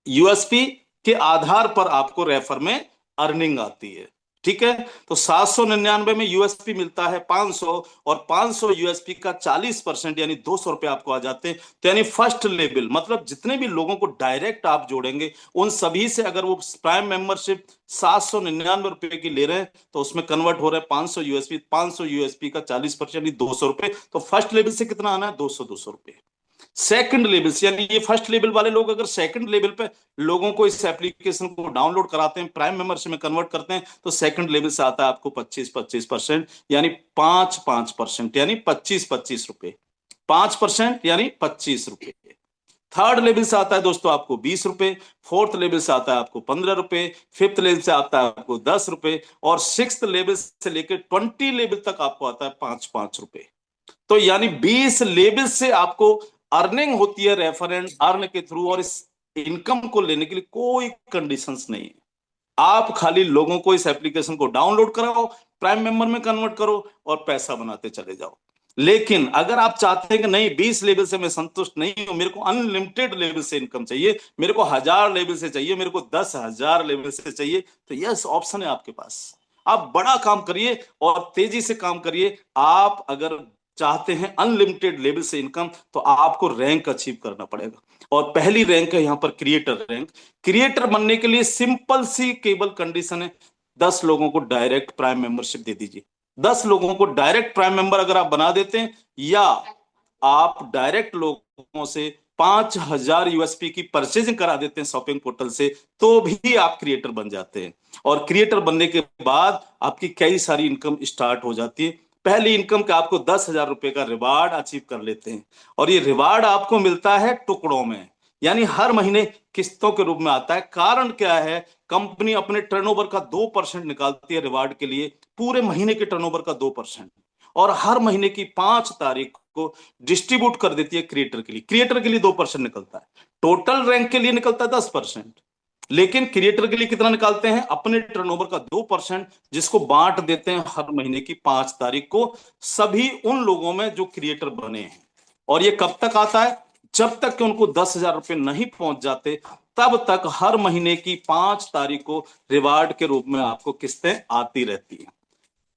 यूएसपी के आधार पर आपको रेफर में अर्निंग आती है, ठीक है। तो 799 में यूएसपी मिलता है 500, और 500 यूएसपी का 40% यानी 200 रुपए आपको आ जाते हैं। तो यानी फर्स्ट लेवल मतलब जितने भी लोगों को डायरेक्ट आप जोड़ेंगे उन सभी से अगर वो प्राइम मेंबरशिप 799 रुपए की ले रहे हैं तो उसमें कन्वर्ट हो रहा है 500 यूएसपी का 40% यानी 200 रुपए। तो फर्स्ट लेवल से कितना आना है? 200 रुपए। सेकंड लेवल से, यानी ये फर्स्ट लेवल वाले लोग अगर सेकंड लेवल पे लोगों को इस एप्लीकेशन को डाउनलोड कराते हैं, प्राइम मेंबरशिप में कन्वर्ट करते हैं, तो सेकंड लेवल से आता है आपको 25% यानी 5% यानी 25 रुपए। 5% यानी 25 रुपए। थर्ड लेवल से आता है दोस्तों आपको 20 रुपए, फोर्थ लेवल से आता है आपको 15 रुपए, फिफ्थ लेवल से आता है आपको 10 रुपए, और सिक्स्थ लेवल से लेकर 20 लेवल तक आपको आता है 5-5 रुपए। तो यानी 20 लेवल से आपको अर्निंग होती है रेफरेंट अर्न के थ्रू, और इस इनकम को लेने के लिए कोई कंडीशंस नहीं है। आप खाली लोगों को इस एप्लीकेशन को डाउनलोड कराओ, प्राइम मेंबर में कन्वर्ट करो और पैसा बनाते चले जाओ। लेकिन अगर आप चाहते हैं कि नहीं 20 लेवल से मैं संतुष्ट नहीं हूं, मेरे को अनलिमिटेड लेवल से इनकम चाहिए, मेरे को 1000 लेवल से चाहिए, मेरे को 10,000 लेवल से चाहिए, तो यस ऑप्शन है आपके पास। आप बड़ा काम करिए और तेजी से काम करिए। आप अगर चाहते हैं अनलिमिटेड लेवल से इनकम तो आपको रैंक अचीव करना पड़ेगा, और पहली रैंक है यहां पर क्रिएटर रैंक। क्रिएटर बनने के लिए सिंपल सी केवल कंडीशन है, 10 लोगों को डायरेक्ट प्राइम मेंबरशिप दे दीजिए। 10 लोगों को डायरेक्ट प्राइम मेंबर अगर आप बना देते हैं, या आप डायरेक्ट लोगों से 5,000 यूएसपी की परचेजिंग करा देते हैं शॉपिंग पोर्टल से, तो भी आप क्रिएटर बन जाते हैं। और क्रिएटर बनने के बाद आपकी कई सारी इनकम स्टार्ट हो जाती है। पहली इनकम का आपको 10,000 रुपए का रिवार्ड अचीव कर लेते हैं, और ये रिवार्ड आपको मिलता है टुकड़ों में, यानी हर महीने किस्तों के रूप में आता है। कारण क्या है? कंपनी अपने टर्नओवर का 2% निकालती है रिवार्ड के लिए, पूरे महीने के टर्नओवर का 2%, और हर महीने की 5 तारीख को डिस्ट्रीब्यूट कर देती है क्रिएटर के लिए। क्रिएटर के लिए 2% निकलता है, टोटल रैंक के लिए निकलता है 10%, लेकिन क्रिएटर के लिए कितना निकालते हैं? अपने टर्नओवर का 2%, जिसको बांट देते हैं हर महीने की 5 तारीख को सभी उन लोगों में जो क्रिएटर बने हैं। और ये कब तक आता है? जब तक कि उनको 10,000 रुपए नहीं पहुंच जाते, तब तक हर महीने की 5 तारीख को रिवार्ड के रूप में आपको किस्तें आती रहती है,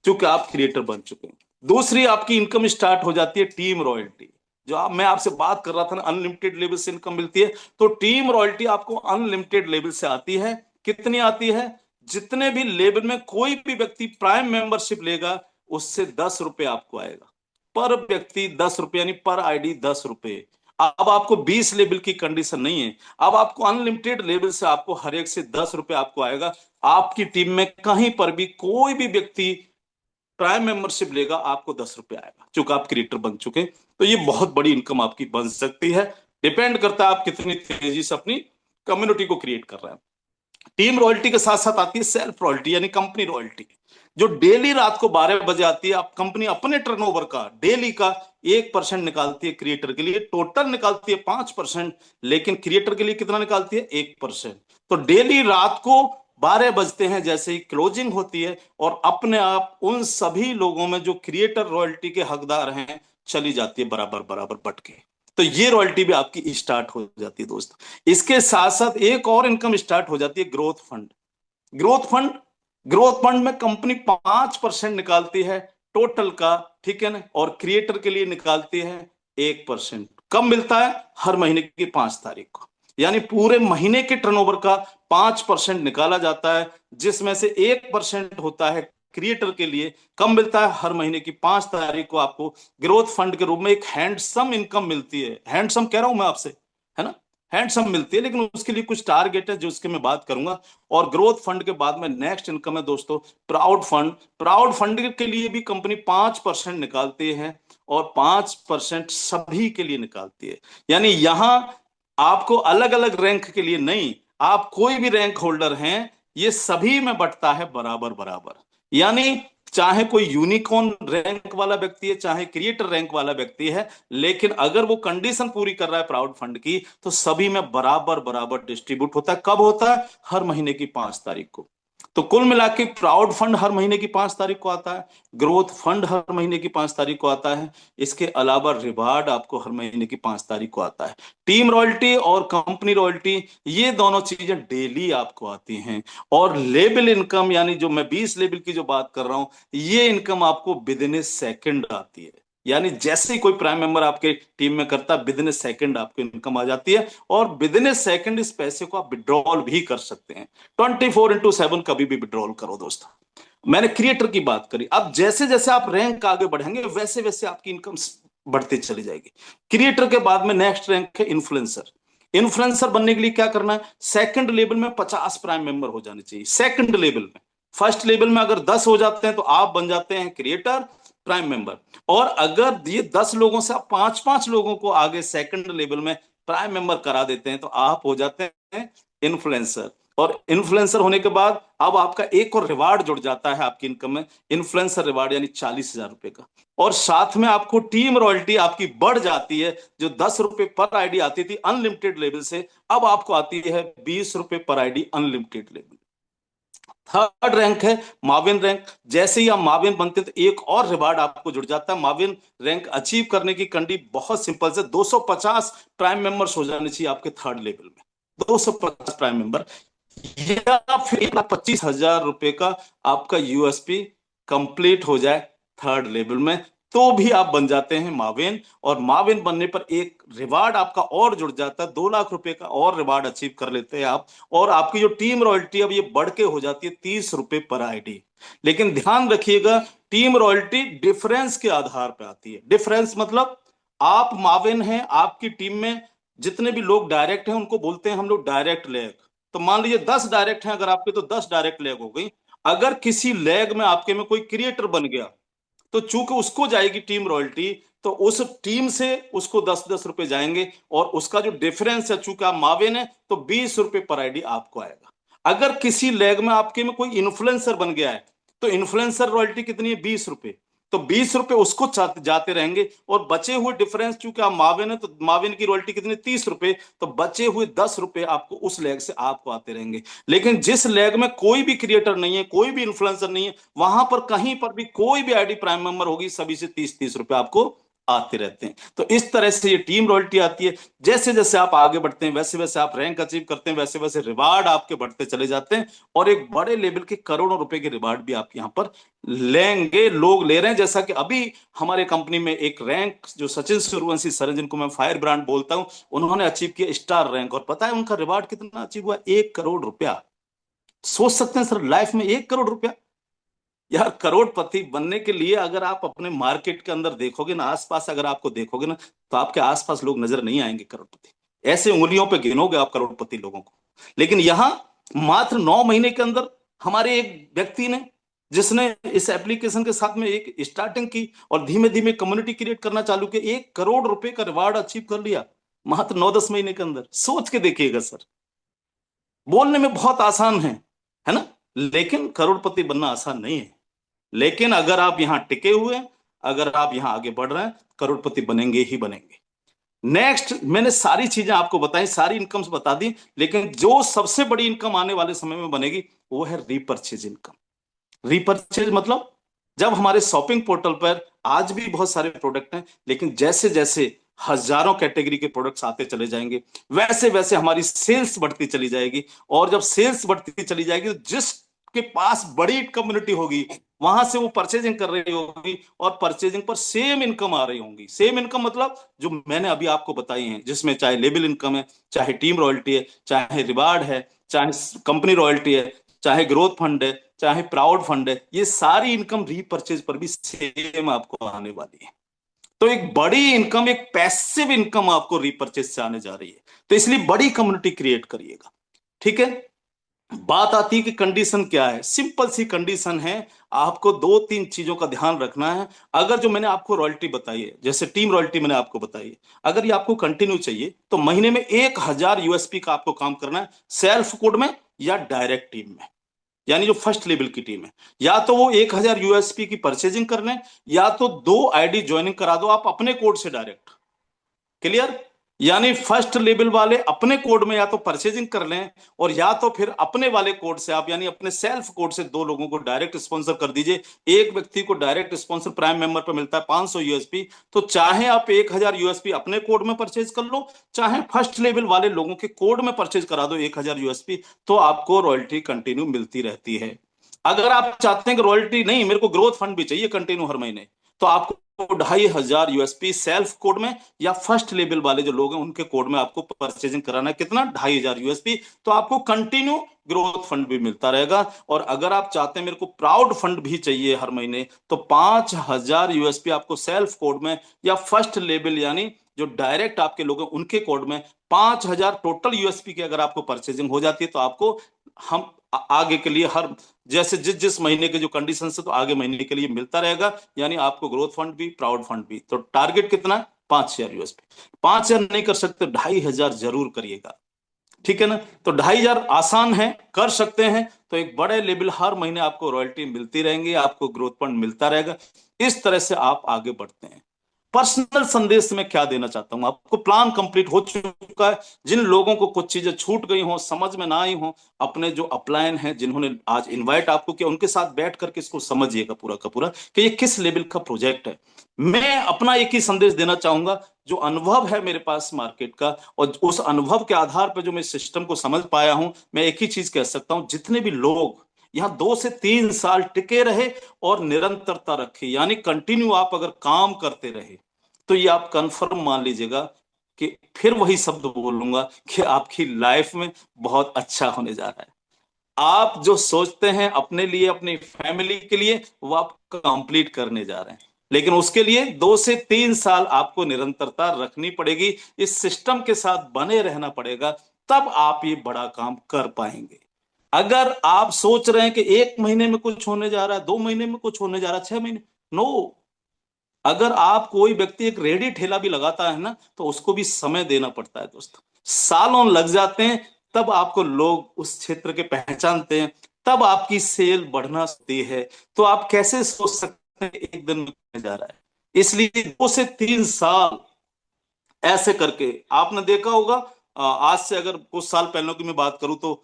क्योंकि आप क्रिएटर बन चुके हैं। दूसरी आपकी इनकम स्टार्ट हो जाती है टीम रॉयल्टी। जो मैं आपसे बात कर रहा था ना, अनलिमिटेड लेवल से इनकम मिलती है, तो टीम रॉयल्टी आपको अनलिमिटेड लेवल से आती है। कितनी आती है? जितने भी लेवल में कोई भी व्यक्ति प्राइम मेंबरशिप लेगा उससे 10 रुपए आपको आएगा पर व्यक्ति, 10 रुपए यानी पर आईडी 10 रुपए। अब आपको 20 लेवल की कंडीशन नहीं है, अब आपको अनलिमिटेड लेवल से आपको हर एक से 10 रुपए आपको आएगा। आपकी टीम में कहीं पर भी कोई भी व्यक्ति प्राइम मेंबरशिप लेगा आपको 10 रुपए आएगा, क्योंकि आप क्रिएटर बन चुके हैं। तो ये बहुत बड़ी इनकम आपकी बन सकती है, डिपेंड करता है आप कितनी तेजी से अपनी कम्युनिटी को क्रिएट कर रहे हैं। टीम रॉयल्टी के साथ साथ आती है सेल्फ रॉयल्टी यानी कंपनी रॉयल्टी, जो डेली रात को 12 बजे आती है। आप कंपनी अपने टर्नओवर का डेली का 1% निकालती है क्रिएटर के लिए, टोटल निकालती है 5%, लेकिन क्रिएटर के लिए कितना निकालती है? 1%। तो डेली रात को 12 बजते हैं जैसे ही क्लोजिंग होती है, और अपने आप उन सभी लोगों में जो क्रिएटर रॉयल्टी के हकदार हैं चली जाती है बराबर बराबर बट के। तो ये रॉयल्टी भी आपकी स्टार्ट हो जाती है दोस्तों। इसके साथ साथ एक और इनकम स्टार्ट हो जाती है ग्रोथ फंड। ग्रोथ फंड में कंपनी 5% निकालती है टोटल का, ठीक है ना। और क्रिएटर के लिए निकालती है 1%। कब मिलता है? हर महीने की 5 तारीख को। यानी पूरे महीने के टर्नओवर का 5% निकाला जाता है, जिसमें से 1% होता है क्रिएटर के लिए। कब मिलता है? हर महीने की 5 तारीख को आपको ग्रोथ फंड के रूप में एक हैंडसम इनकम मिलती है। हैंडसम कह रहा हूं मैं आपसे, है ना, हैंडसम मिलती है, लेकिन उसके लिए कुछ टारगेट है जो उसके मैं बात करूंगा। और ग्रोथ फंड के बाद में नेक्स्ट इनकम है दोस्तों प्राउड फंड। प्राउड फंड के लिए भी कंपनी 5% निकालती है, और 5% सभी के लिए निकालती है। यानी यहां आपको अलग अलग रैंक के लिए नहीं, आप कोई भी रैंक होल्डर हैं, ये सभी में बंटता है बराबर बराबर। यानी चाहे कोई यूनिकॉर्न रैंक वाला व्यक्ति है, चाहे क्रिएटर रैंक वाला व्यक्ति है, लेकिन अगर वो कंडीशन पूरी कर रहा है प्राउड फंड की, तो सभी में बराबर बराबर डिस्ट्रीब्यूट होता है। कब होता है? हर महीने की 5 तारीख को। तो कुल मिला के प्राउड फंड हर महीने की 5 तारीख को आता है, ग्रोथ फंड हर महीने की 5 तारीख को आता है, इसके अलावा रिवार्ड आपको हर महीने की 5 तारीख को आता है। टीम रॉयल्टी और कंपनी रॉयल्टी, ये दोनों चीजें डेली आपको आती हैं। और लेबल इनकम, यानी जो मैं 20 लेबल की जो बात कर रहा हूं, ये इनकम आपको विदिन ए सेकंड आती है। यानी जैसे ही कोई प्राइम मेंबर आपके टीम में करता है, विदिन ए सेकंड आपको इनकम आ जाती है, और विदिन ए सेकंड इस पैसे को आप विड्रॉल भी कर सकते हैं। 24/7 कभी भी विड्रॉल करो दोस्तों। मैंने क्रिएटर की बात करी। अब जैसे जैसे आप रैंक आगे बढ़ेंगे, वैसे वैसे आपकी इनकम बढ़ती चली जाएगी। क्रिएटर के बाद में नेक्स्ट रैंक है इन्फ्लुएंसर। इन्फ्लुएंसर बनने के लिए क्या करना है? सेकंड लेवल में 50 प्राइम मेंबर हो जाने चाहिए सेकंड लेवल में। फर्स्ट लेवल में अगर 10 हो जाते हैं तो आप बन जाते हैं क्रिएटर प्राइम मेंबर। और अगर ये 10 लोगों से आप 5-5 लोगों को आगे सेकंड लेवल में प्राइम मेंबर करा देते हैं, तो आप हो जाते हैं इन्फ्लुएंसर। और इन्फ्लुएंसर होने के बाद अब आपका एक और रिवार्ड जुड़ जाता है आपकी इनकम में, इन्फ्लुएंसर रिवार्ड, यानी 40,000 रुपए का। और साथ में आपको टीम रॉयल्टी आपकी बढ़ जाती है, जो 10 रुपए पर आईडी आती थी अनलिमिटेड लेवल से, अब आपको आती है 20 रुपए पर ID unlimited level. Third rank है माविन रैंक। जैसे ही आप माविन बनते हैं तो एक और रिवार्ड आपको जुड़ जाता है। माविन रैंक अचीव करने की कंडीशन बहुत सिंपल से 250 प्राइम मेंबर्स हो जाने चाहिए आपके थर्ड लेवल में। 250 प्राइम मेंबर, या फिर 1,25,000 रुपए का आपका यूएसपी कंप्लीट हो जाए थर्ड लेवल में, तो भी आप बन जाते हैं माविन। और माविन बनने पर एक रिवार्ड आपका और जुड़ जाता है, 2 लाख रुपए का और रिवार्ड अचीव कर लेते हैं आप। और आपकी जो टीम रॉयल्टी अब ये बढ़ के हो जाती है 30 रुपए पर आईडी। लेकिन ध्यान रखिएगा, टीम रॉयल्टी डिफरेंस के आधार पर आती है। डिफरेंस मतलब आप माविन हैं, आपकी टीम में जितने भी लोग डायरेक्ट हैं उनको बोलते हैं हम लोग डायरेक्ट लेग। तो मान लीजिए 10 डायरेक्ट हैं अगर आपके, तो 10 डायरेक्ट लेग हो गई। अगर किसी लेग में आपके में कोई क्रिएटर बन गया, तो चूंकि उसको जाएगी टीम रॉयल्टी, तो उस टीम से उसको 10-10 रुपए जाएंगे, और उसका जो डिफरेंस है, चूंकि आप माविन है, तो 20 रुपए पर आईडी आपको आएगा। अगर किसी लेग में आपके में कोई इन्फ्लुएंसर बन गया है, तो इन्फ्लुएंसर रॉयल्टी कितनी है? 20 रुपए। तो 20 रुपए उसको जाते रहेंगे, और बचे हुए डिफरेंस, चूंकि आप माविन है तो माविन की रॉयल्टी कितनी? 30 रुपए। तो बचे हुए 10 रुपए आपको उस लेग से आपको आते रहेंगे। लेकिन जिस लेग में कोई भी क्रिएटर नहीं है, कोई भी इन्फ्लुएंसर नहीं है, वहां पर कहीं पर भी कोई भी आईडी प्राइम मेंबर होगी, सभी से 30-30 रुपए आपको आते रहते हैं। तो इस तरह से ये टीम रॉयल्टी आती है। जैसे जैसे आप आगे बढ़ते हैं, वैसे वैसे आप रैंक अचीव करते हैं, वैसे वैसे रिवार्ड आपके बढ़ते चले जाते हैं, और एक बड़े लेवल के करोड़ों रुपए के रिवार्ड भी आप यहां पर लेंगे, लोग ले रहे हैं। जैसा कि अभी हमारे कंपनी में एक रैंक, जो सचिन सूर्यवंशी सर, जिनको मैं फायर ब्रांड बोलता हूं, उन्होंने अचीव किया स्टार रैंक। और पता है उनका रिवार्ड कितना अचीव हुआ? 1 करोड़ रुपया। सोच सकते हैं सर, लाइफ में 1 करोड़ रुपया। यार, करोड़पति बनने के लिए अगर आप अपने मार्केट के अंदर देखोगे ना, आसपास अगर आपको देखोगे ना, तो आपके आसपास लोग नजर नहीं आएंगे करोड़पति। ऐसे उंगलियों पे गिनोगे आप करोड़पति लोगों को। लेकिन यहां मात्र 9 महीने के अंदर हमारे एक व्यक्ति ने, जिसने इस एप्लीकेशन के साथ में एक स्टार्टिंग की और धीमे धीमे कम्युनिटी क्रिएट करना चालू किया, 1 करोड़ रुपए का रिवार्ड अचीव कर लिया मात्र 9-10 महीने के अंदर। सोच के देखिएगा सर, बोलने में बहुत आसान है ना, लेकिन करोड़पति बनना आसान नहीं है। लेकिन अगर आप यहां टिके हुए हैं, अगर आप यहां आगे बढ़ रहे हैं, करोड़पति बनेंगे ही बनेंगे। नेक्स्ट, मैंने सारी चीजें आपको बताई, सारी इनकम्स बता दी, लेकिन जो सबसे बड़ी इनकम आने वाले समय में बनेगी, वो है रीपर्चेज इनकम। रीपर्चेज मतलब जब हमारे शॉपिंग पोर्टल पर आज भी बहुत सारे प्रोडक्ट हैं, लेकिन जैसे जैसे हजारों कैटेगरी के प्रोडक्ट्स आते चले जाएंगे, वैसे वैसे हमारी सेल्स बढ़ती चली जाएगी। और जब सेल्स बढ़ती चली जाएगी, तो जिसके पास बड़ी कम्युनिटी होगी, वहां से वो परचेजिंग कर रही होगी और परचेजिंग पर सेम इनकम आ रही होंगी। सेम इनकम मतलब जो मैंने अभी आपको बताई है, जिसमें चाहे लेबल इनकम है, चाहे टीम रॉयल्टी है, चाहे रिवार्ड है, चाहे कंपनी रॉयल्टी है, चाहे ग्रोथ फंड है, चाहे प्राउड फंड है, ये सारी इनकम रीपरचेज पर भी सेम आपको आने वाली है। तो एक बड़ी इनकम, एक पैसिव इनकम आपको रीपरचेज से आने जा रही है। तो इसलिए बड़ी कम्युनिटी क्रिएट करिएगा। ठीक है। बात आती है कि कंडीशन क्या है। सिंपल सी कंडीशन है, आपको दो तीन चीजों का ध्यान रखना है। अगर जो मैंने आपको रॉयल्टी बताई है, जैसे टीम रॉयल्टी मैंने आपको बताई है, अगर ये आपको कंटिन्यू चाहिए तो महीने में 1,000 यूएसपी का आपको काम करना है, सेल्फ कोड में या डायरेक्ट टीम में, यानी जो फर्स्ट लेवल की टीम है। या तो वो 1,000 यूएसपी की परचेजिंग कर लें, या तो 2 आईडी ज्वाइनिंग करा दो आप अपने कोड से डायरेक्ट। क्लियर। यानी फर्स्ट लेवल वाले अपने कोड में या तो परचेजिंग कर लें, और या तो फिर अपने वाले कोड से आप, यानी अपने सेल्फ कोड से 2 लोगों को डायरेक्ट स्पॉन्सर कर दीजिए। एक व्यक्ति को डायरेक्ट स्पॉन्सर प्राइम मेंबर पर मिलता है 500 यूएसपी। तो चाहे आप 1,000 यूएसपी अपने कोड में परचेज कर लो, चाहे फर्स्ट लेवल वाले लोगों के कोड में परचेज करा दो 1,000 यूएसपी, तो आपको रॉयल्टी कंटिन्यू मिलती रहती है। अगर आप चाहते हैं कि रॉयल्टी नहीं, मेरे को ग्रोथ फंड भी चाहिए कंटिन्यू हर महीने, तो आपको 2,500 यूएसपी सेल्फ कोड में या फर्स्ट लेवल वाले जो लोग हैं उनके कोड में आपको परचेजिंग कराना है। कितना? 2,500 यूएसपी। तो आपको कंटिन्यू ग्रोथ फंड भी मिलता रहेगा। और अगर आप चाहते हैं मेरे को प्राउड फंड भी चाहिए हर महीने, तो 5,000 यूएसपी आपको सेल्फ कोड में या फर्स्ट लेवल, यानी जो डायरेक्ट आपके लोग हैं उनके कोड में 5,000 टोटल यूएसपी की अगर आपको परचेजिंग हो जाती है, तो आपको हम आगे के लिए हर, जैसे जिस जिस महीने के जो कंडीशन है, तो आगे महीने के लिए मिलता रहेगा। यानी आपको ग्रोथ फंड भी, प्राउड फंड भी। तो टारगेट कितना है? 5,000 यूएसपी। 5,000 नहीं कर सकते, 2,500 जरूर करिएगा। ठीक है ना। तो 2,500 आसान है, कर सकते हैं। तो एक बड़े लेवल हर महीने आपको रॉयल्टी मिलती रहेंगी, आपको ग्रोथ फंड मिलता रहेगा। इस तरह से आप आगे बढ़ते हैं। पर्सनल संदेश में क्या देना चाहता हूं आपको, प्लान कंप्लीट हो चुका है। जिन लोगों को कुछ चीजें छूट गई हो, समझ में ना आई हो, अपने जो अपलाइन हैं, जिन्होंने आज इनवाइट आपको किया, उनके साथ बैठ करके इसको समझिएगा पूरा का पूरा कि ये किस लेवल का प्रोजेक्ट है। मैं अपना एक ही संदेश देना चाहूंगा, जो अनुभव है मेरे पास मार्केट का, और उस अनुभव के आधार पर जो मैं सिस्टम को समझ पाया हूं, मैं एक ही चीज कह सकता हूं, जितने भी लोग यहां 2 से 3 साल टिके रहे और निरंतरता रखी, यानी कंटिन्यू आप अगर काम करते रहे, तो ये आप कंफर्म मान लीजिएगा कि फिर वही शब्द बोलूंगा कि आपकी लाइफ में बहुत अच्छा होने जा रहा है। आप जो सोचते हैं अपने लिए, अपनी फैमिली के लिए, वो आप कंप्लीट करने जा रहे हैं। लेकिन उसके लिए 2 से 3 साल आपको निरंतरता रखनी पड़ेगी, इस सिस्टम के साथ बने रहना पड़ेगा, तब आप ये बड़ा काम कर पाएंगे। अगर आप सोच रहे हैं कि 1 महीने में कुछ होने जा रहा है, 2 महीने में कुछ होने जा रहा है, 6 महीने, नो। अगर आप, कोई व्यक्ति एक रेडी ठेला भी लगाता है ना, तो उसको भी समय देना पड़ता है दोस्तों। सालों लग जाते हैं, तब आपको लोग उस क्षेत्र के पहचानते हैं, तब आपकी सेल बढ़ना सकती है। तो आप कैसे सोच सकते हैं एक दिन में होने जा रहा है। इसलिए 2 से 3 साल ऐसे करके, आपने देखा होगा, आज से अगर कुछ साल पहले की मैं बात करूं, तो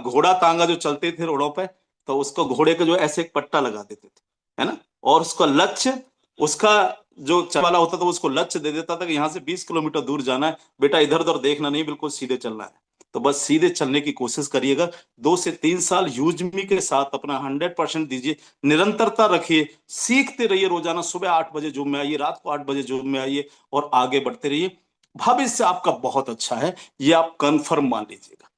घोड़ा तांगा जो चलते थे रोडों पे, तो उसको घोड़े के जो ऐसे एक पट्टा लगा देते थे, है ना। और उसका लक्ष्य, उसका जो चवाला होता था, वो उसको लक्ष्य दे देता था कि यहाँ से 20 किलोमीटर दूर जाना है बेटा, इधर उधर देखना नहीं, बिल्कुल सीधे चलना है। तो बस सीधे चलने की कोशिश करिएगा। 2 से 3 साल यूजमी के साथ अपना 100% दीजिए, निरंतरता रखिए, सीखते रहिए। रोजाना सुबह 8 बजे जूम में आइए, रात को 8 बजे जूम में आइए, और आगे बढ़ते रहिए। भविष्य आपका बहुत अच्छा है, ये आप कंफर्म मान लीजिएगा।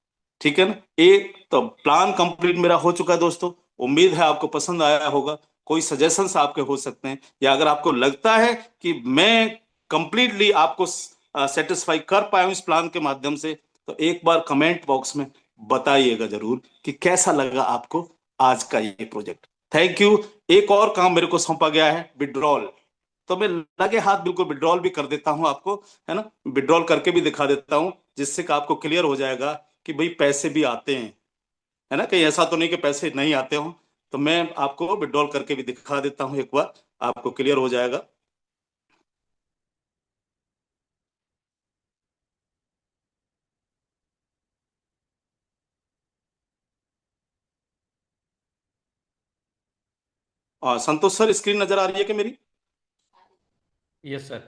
ठीक है ना। एक तो प्लान कंप्लीट मेरा हो चुका है दोस्तों। उम्मीद है आपको पसंद आया होगा। कोई सजेशंस आपके हो सकते हैं, या अगर आपको लगता है कि मैं कंप्लीटली आपको सेटिस्फाई कर पाया हूं इस प्लान के माध्यम से, तो एक बार कमेंट बॉक्स में बताइएगा जरूर कि कैसा लगा आपको आज का ये प्रोजेक्ट। Thank you. एक और काम मेरे को सौंपा गया है, विड्रॉल। तो मैं लगे हाथ बिल्कुल विड्रॉल भी कर देता हूं आपको, है ना। विड्रॉल करके भी दिखा देता हूं, जिससे कि आपको क्लियर हो जाएगा कि भाई पैसे भी आते हैं, है ना। कहीं ऐसा तो नहीं कि पैसे नहीं आते हो। तो मैं आपको विड्रॉल करके भी दिखा देता हूं, एक बार आपको क्लियर हो जाएगा। संतोष सर, स्क्रीन नजर आ रही है कि मेरी? Yes sir.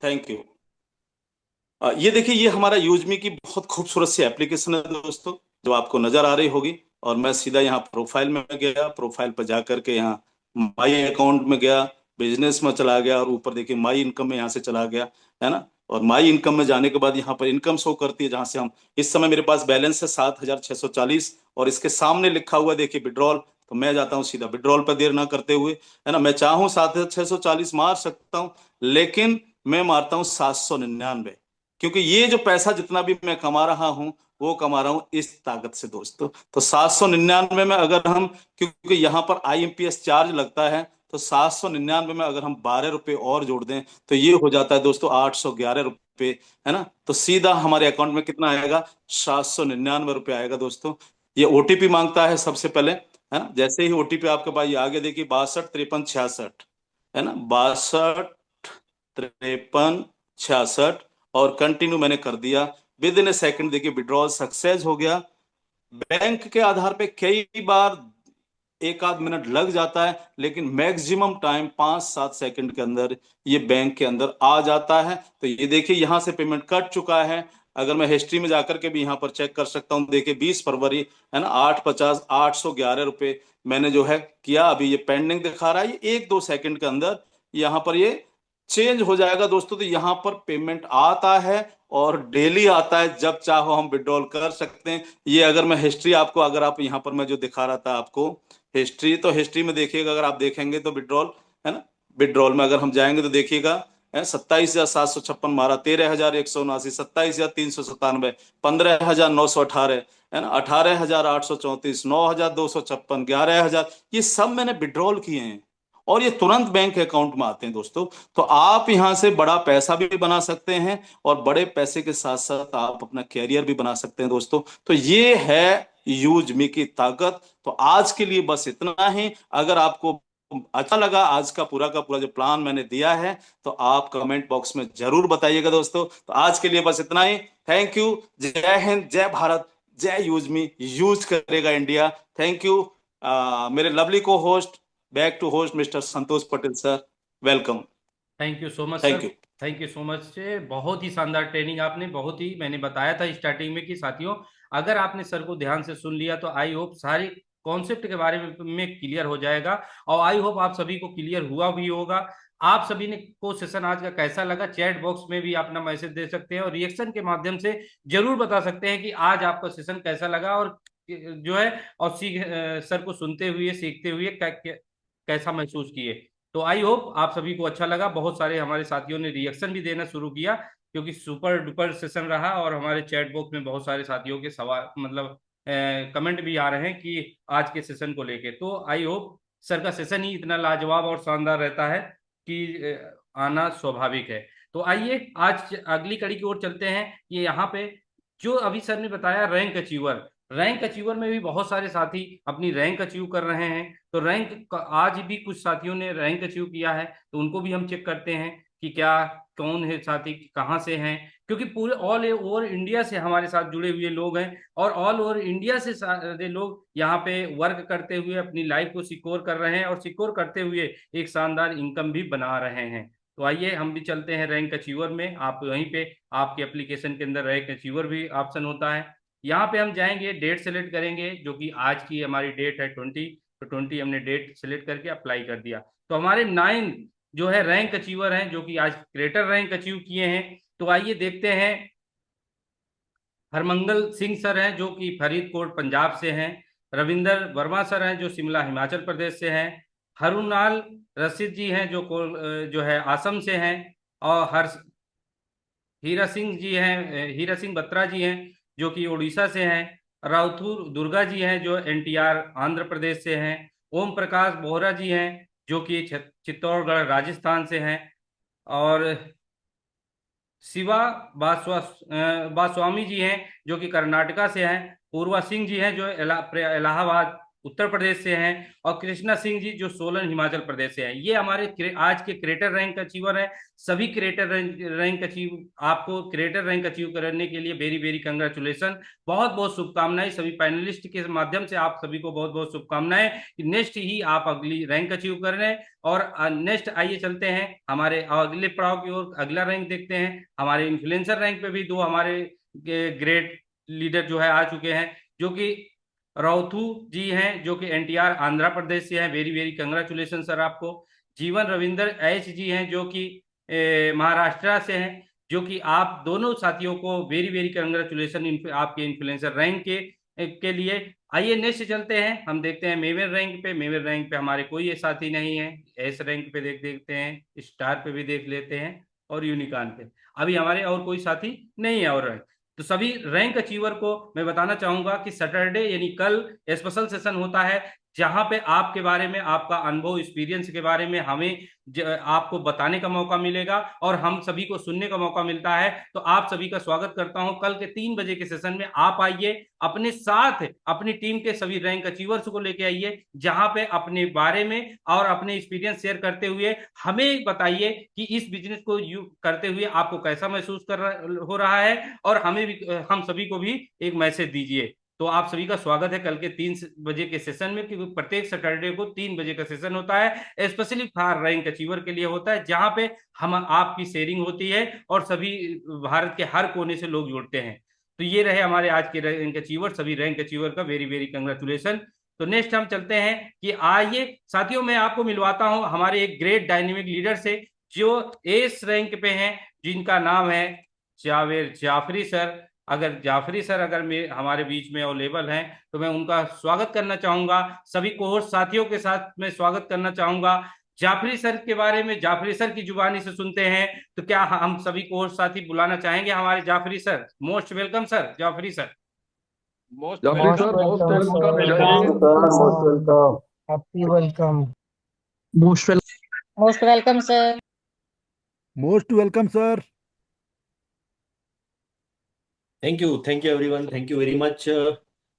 Thank you. ये देखिए, ये हमारा यूजमी की बहुत खूबसूरत सी एप्लीकेशन है दोस्तों, जो आपको नजर आ रही होगी। और मैं सीधा यहाँ प्रोफाइल में गया, प्रोफाइल पर जा करके यहाँ माई अकाउंट में गया, बिजनेस में चला गया और ऊपर देखिए माई इनकम में यहाँ से चला गया, है ना। और माई इनकम में जाने के बाद यहाँ पर इनकम शो करती है, जहां से हम इस समय मेरे पास बैलेंस है 7,640 और इसके सामने लिखा हुआ है देखिए विड्रॉल। तो मैं जाता हूँ सीधा विड्रॉल पर देर ना करते हुए, है ना। मैं चाहूँ 7,640 मार सकता हूँ, लेकिन मैं मारता हूँ 799, क्योंकि ये जो पैसा जितना भी मैं कमा रहा हूँ वो कमा रहा हूँ इस ताकत से दोस्तों। तो 799 में अगर हम, क्योंकि यहाँ पर आईएमपीएस चार्ज लगता है, तो 799 में अगर हम 12 रुपए और जोड़ दें तो ये हो जाता है दोस्तों 811 रुपए, है ना। तो सीधा हमारे अकाउंट में कितना आएगा, 799 रुपए आएगा दोस्तों। ये ओटीपी मांगता है सबसे पहले, है ना। जैसे ही ओटीपी आपके पास ये आगे देखिए 62 53 66, है ना, 62 53 66 और कंटिन्यू मैंने कर दिया। विद इन ए सेकंड देखिए विड्रॉल सक्सेस हो गया। बैंक के आधार पे कई बार एक आध मिनट लग जाता है, लेकिन मैक्सिमम टाइम 5-7 सेकंड के अंदर ये बैंक के अंदर आ जाता है। तो ये देखिए यहाँ से पेमेंट कट चुका है। अगर मैं हिस्ट्री में जाकर के भी यहाँ पर चेक कर सकता हूँ, देखिए 20 फरवरी, है ना, 850 811 रुपए मैंने जो है किया। अभी ये पेंडिंग दिखा रहा है, ये 1-2 सेकंड के अंदर यहाँ पर ये चेंज हो जाएगा दोस्तों। तो यहाँ पर पेमेंट आता है और डेली आता है, जब चाहो हम विड्रॉल कर सकते हैं। ये अगर मैं हिस्ट्री आपको, अगर आप यहाँ पर मैं जो दिखा रहा था आपको हिस्ट्री, तो हिस्ट्री में देखिएगा, अगर आप देखेंगे तो विड्रॉल, है ना, विड्रॉल में अगर हम जाएंगे तो देखिएगा 27,756 मारा, 13,179, 27,397, 15,918, है ना, 18,834, 9,256, 11,000, ये सब मैंने विड्रॉल किए हैं और ये तुरंत बैंक अकाउंट में आते हैं दोस्तों। तो आप यहां से बड़ा पैसा भी बना सकते हैं और बड़े पैसे के साथ साथ आप अपना कैरियर भी बना सकते हैं दोस्तों। तो ये है यूज मी की ताकत। तो आज के लिए बस इतना ही। अगर आपको अच्छा लगा आज का पूरा जो प्लान मैंने दिया है, तो आप कमेंट बॉक्स में जरूर बताइएगा दोस्तों। तो आज के लिए बस इतना ही। Thank you. जय हिंद, जय भारत, जय यूज मी, यूज करेगा इंडिया। Thank you. मेरे लवली को host, back to host mister Santosh Patel sir, welcome. Thank you so much thank sir. You. Thank you so much. बहुत ही शानदार ट्रेनिंग आपने, बहुत ही, मैंने बताया था स्टार्टिंग में कि साथियों, अगर आपने सर को ध्यान से सुन लिया तो आई होप सारे कॉन्सेप्ट के बारे में क्लियर हो जाएगा और आई होप आप सभी को क्लियर हुआ भी होगा। आप सभी ने को सेशन आज का कैसा लगा, चैट बॉक्स में भी अपना मैसेज दे सकते हैं और रिएक्शन के माध्यम से जरूर बता सकते हैं कि आज आपका सेशन कैसा लगा और जो है, और सर को सुनते हुए सीखते हुए कैसा महसूस किए। तो आई होप आप सभी को अच्छा लगा। बहुत सारे हमारे साथियों ने रिएक्शन भी देना शुरू किया, क्योंकि सुपर डुपर सेशन रहा और हमारे चैट बॉक्स में बहुत सारे साथियों के सवाल, मतलब कमेंट भी आ रहे हैं कि आज के सेशन को लेके। तो आई होप सर का सेशन ही इतना लाजवाब और शानदार रहता है कि आना स्वाभाविक है। तो आइए आज अगली कड़ी की ओर चलते हैं। ये यहाँ पे जो अभी सर ने बताया रैंक अचीवर, रैंक अचीवर में भी बहुत सारे साथी अपनी रैंक अचीव कर रहे हैं। तो आज भी कुछ साथियों ने रैंक अचीव किया है, तो उनको भी हम चेक करते हैं कि क्या, कौन है साथी, कहाँ से हैं, क्योंकि पूरे ऑल ओवर इंडिया से हमारे साथ जुड़े हुए लोग हैं और ऑल ओवर इंडिया से सारे लोग यहाँ पे वर्क करते हुए अपनी लाइफ को सिक्योर कर रहे हैं और सिक्योर करते हुए एक शानदार इनकम भी बना रहे हैं। तो आइए हम भी चलते हैं रैंक अचीवर में। आप वहीं पे आपके एप्लीकेशन के अंदर रैंक अचीवर भी ऑप्शन होता है। यहाँ पे हम जाएंगे, डेट सेलेक्ट करेंगे, जो कि आज की हमारी डेट है 20। तो 20 हमने डेट सेलेक्ट करके अप्लाई कर दिया। तो हमारे 9 जो है रैंक अचीवर हैं, जो कि आज क्रेटर रैंक अचीव किए हैं। तो आइए देखते हैं। हरमंगल सिंह सर हैं, जो कि फरीदकोट पंजाब से हैं। रविंदर वर्मा सर हैं, जो शिमला हिमाचल प्रदेश से हैं। हरुणाल रशीद जी हैं, जो है आसम से हैं। और हीरा सिंह जी हैं, हीरा सिंह बत्रा जी हैं, जो कि उड़ीसा से हैं। राउथुर दुर्गा जी हैं, जो एनटीआर आंध्र प्रदेश से हैं। ओम प्रकाश बोहरा जी हैं, जो कि चित्तौड़गढ़ राजस्थान से हैं। और शिवा बासवामी जी हैं, जो कि कर्नाटका से हैं। पूर्वा सिंह जी हैं, जो इलाहाबाद उत्तर प्रदेश से हैं। और कृष्णा सिंह जी, जो सोलन हिमाचल प्रदेश से हैं। ये हमारे आज के क्रिएटर रैंक अचीवर हैं। सभी क्रिएटर रैंक अचीव, आपको क्रिएटर रैंक अचीव करने के लिए वेरी वेरी कंग्रेचुलेसन, बहुत बहुत शुभकामनाएं। सभी पैनलिस्ट के माध्यम से आप सभी को बहुत बहुत शुभकामनाएं कि नेक्स्ट ही आप अगली रैंक अचीव कर रहे हैं। और नेक्स्ट आइए चलते हैं हमारे अगले पड़ाव की ओर, अगला रैंक देखते हैं। हमारे इन्फ्लुएंसर रैंक पे भी 2 हमारे ग्रेट लीडर जो है आ चुके हैं, जो कि राउथू जी हैं जो कि एनटीआर आंध्र प्रदेश से हैं, वेरी वेरी कंग्रेचुलेशन सर आपको। जीवन रविंदर एच जी हैं जो कि महाराष्ट्र से हैं, जो कि आप दोनों साथियों को वेरी वेरी कंग्रेचुलेशन आपके इन्फ्लुएंसर रैंक के लिए। आइए नेक्स्ट चलते हैं, हम देखते हैं मेवर रैंक पे। मेवर रैंक पे हमारे कोई साथी नहीं है। एस रैंक पे देखते हैं, स्टार पे भी देख लेते हैं, और यूनिकॉर्न पे अभी हमारे और कोई साथी नहीं है। और तो सभी रैंक अचीवर को मैं बताना चाहूंगा कि सैटरडे यानी कल स्पेशल सेशन होता है, जहां पे आपके बारे में, आपका अनुभव एक्सपीरियंस के बारे में हमें आपको बताने का मौका मिलेगा और हम सभी को सुनने का मौका मिलता है। तो आप सभी का स्वागत करता हूं। कल के 3 बजे के सेशन में आप आइए, अपने साथ अपनी टीम के सभी रैंक अचीवर्स को लेके आइए, जहां पे अपने बारे में और अपने एक्सपीरियंस शेयर करते हुए हमें बताइए कि इस बिजनेस को करते हुए आपको कैसा महसूस हो रहा है, और हमें भी, हम सभी को भी एक मैसेज दीजिए। तो आप सभी का स्वागत है कल के 3 बजे के सेशन में, क्योंकि प्रत्येक सैटरडे को 3 बजे का सेशन होता है, स्पेशली फॉर रैंक अचीवर के लिए होता है, जहां पे हम आपकी शेयरिंग होती है और सभी भारत के हर कोने से लोग जुड़ते हैं। तो ये रहे हमारे आज के रैंक अचीवर, सभी रैंक अचीवर का वेरी वेरी कंग्रेचुलेशन। तो नेक्स्ट हम चलते हैं कि आइए साथियों, मैं आपको मिलवाता हूं हमारे एक ग्रेट डायनेमिक लीडर से, जो एस रैंक पे हैं, जिनका नाम है जावेद जाफरी सर। अगर जाफरी सर अगर हमारे बीच में अवेलेबल हैं तो मैं उनका स्वागत करना चाहूंगा। सभी कोहोस्ट साथियों के साथ मैं स्वागत करना चाहूंगा। जाफरी सर के बारे में जाफरी सर की जुबानी से सुनते हैं। तो क्या हम सभी कोहोस्ट साथी बुलाना चाहेंगे हमारे Jafri sir? Most welcome sir, Jafri sir. Most Jafri welcome sir, most welcome welcome sir. जय welcome Hind. Sir, most welcome. Happy welcome. Most well most welcome sir. Most welcome sir. Thank you everyone, thank you very much.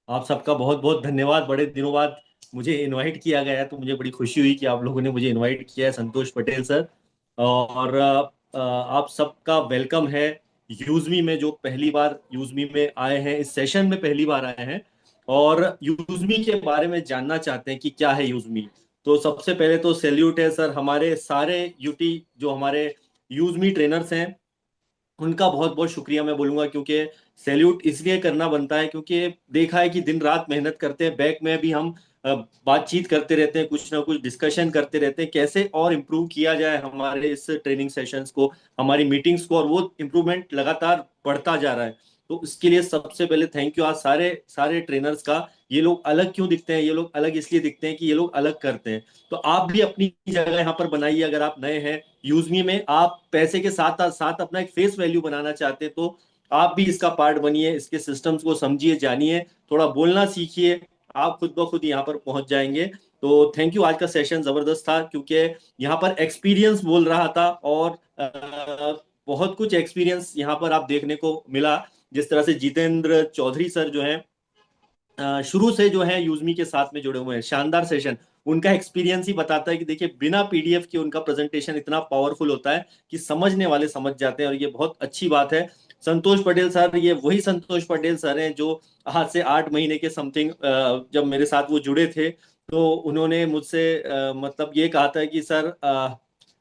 आप सबका बहुत बहुत धन्यवाद। बड़े दिनों बाद मुझे इनवाइट किया गया है, तो मुझे बड़ी खुशी हुई कि आप लोगों ने मुझे इनवाइट किया है, संतोष पटेल सर। और आप सबका वेलकम है यूजमी में, जो पहली बार यूजमी में आए हैं, इस सेशन में पहली बार आए हैं और यूजमी के बारे में जानना चाहते हैं कि क्या है यूजमी। तो सबसे पहले तो सैल्यूट है सर, हमारे सारे यूटी जो हमारे यूजमी ट्रेनर्स हैं उनका बहुत बहुत शुक्रिया मैं बोलूंगा, क्योंकि सैल्यूट इसलिए करना बनता है क्योंकि देखा है कि दिन रात मेहनत करते हैं। बैक में भी हम बातचीत करते रहते हैं, कुछ ना कुछ डिस्कशन करते रहते हैं कैसे और इम्प्रूव किया जाए हमारे इस ट्रेनिंग सेशंस को, हमारी मीटिंग्स को, और वो इम्प्रूवमेंट लगातार बढ़ता जा रहा है। तो इसके लिए सबसे पहले थैंक यू आज सारे सारे ट्रेनर्स का। ये लोग अलग क्यों दिखते हैं? ये लोग अलग इसलिए दिखते हैं कि ये लोग अलग करते हैं। तो आप भी अपनी जगह यहाँ पर बनाइए। अगर आप नए हैं यूजमी में, आप पैसे के साथ साथ अपना एक फेस वैल्यू बनाना चाहते हैं, तो आप भी इसका पार्ट बनिए, इसके सिस्टम्स को समझिए, जानिए, थोड़ा बोलना सीखिए, आप खुद ब खुद यहाँ पर पहुंच जाएंगे। तो थैंक यू। आज का सेशन जबरदस्त था क्योंकि यहाँ पर एक्सपीरियंस बोल रहा था और बहुत कुछ एक्सपीरियंस यहाँ पर आप देखने को मिला। जिस तरह से जितेंद्र चौधरी सर जो हैं शुरू से जो है यूजमी के साथ में जुड़े हुए हैं, शानदार सेशन। उनका एक्सपीरियंस ही बताता है कि देखिए बिना पीडीएफ के उनका प्रेजेंटेशन इतना पावरफुल होता है कि समझने वाले समझ जाते हैं, और ये बहुत अच्छी बात है। संतोष पटेल सर, ये वही संतोष पटेल सर हैं जो आज से 8 महीने के समथिंग जब मेरे साथ वो जुड़े थे, तो उन्होंने मुझसे मतलब ये कहा था कि सर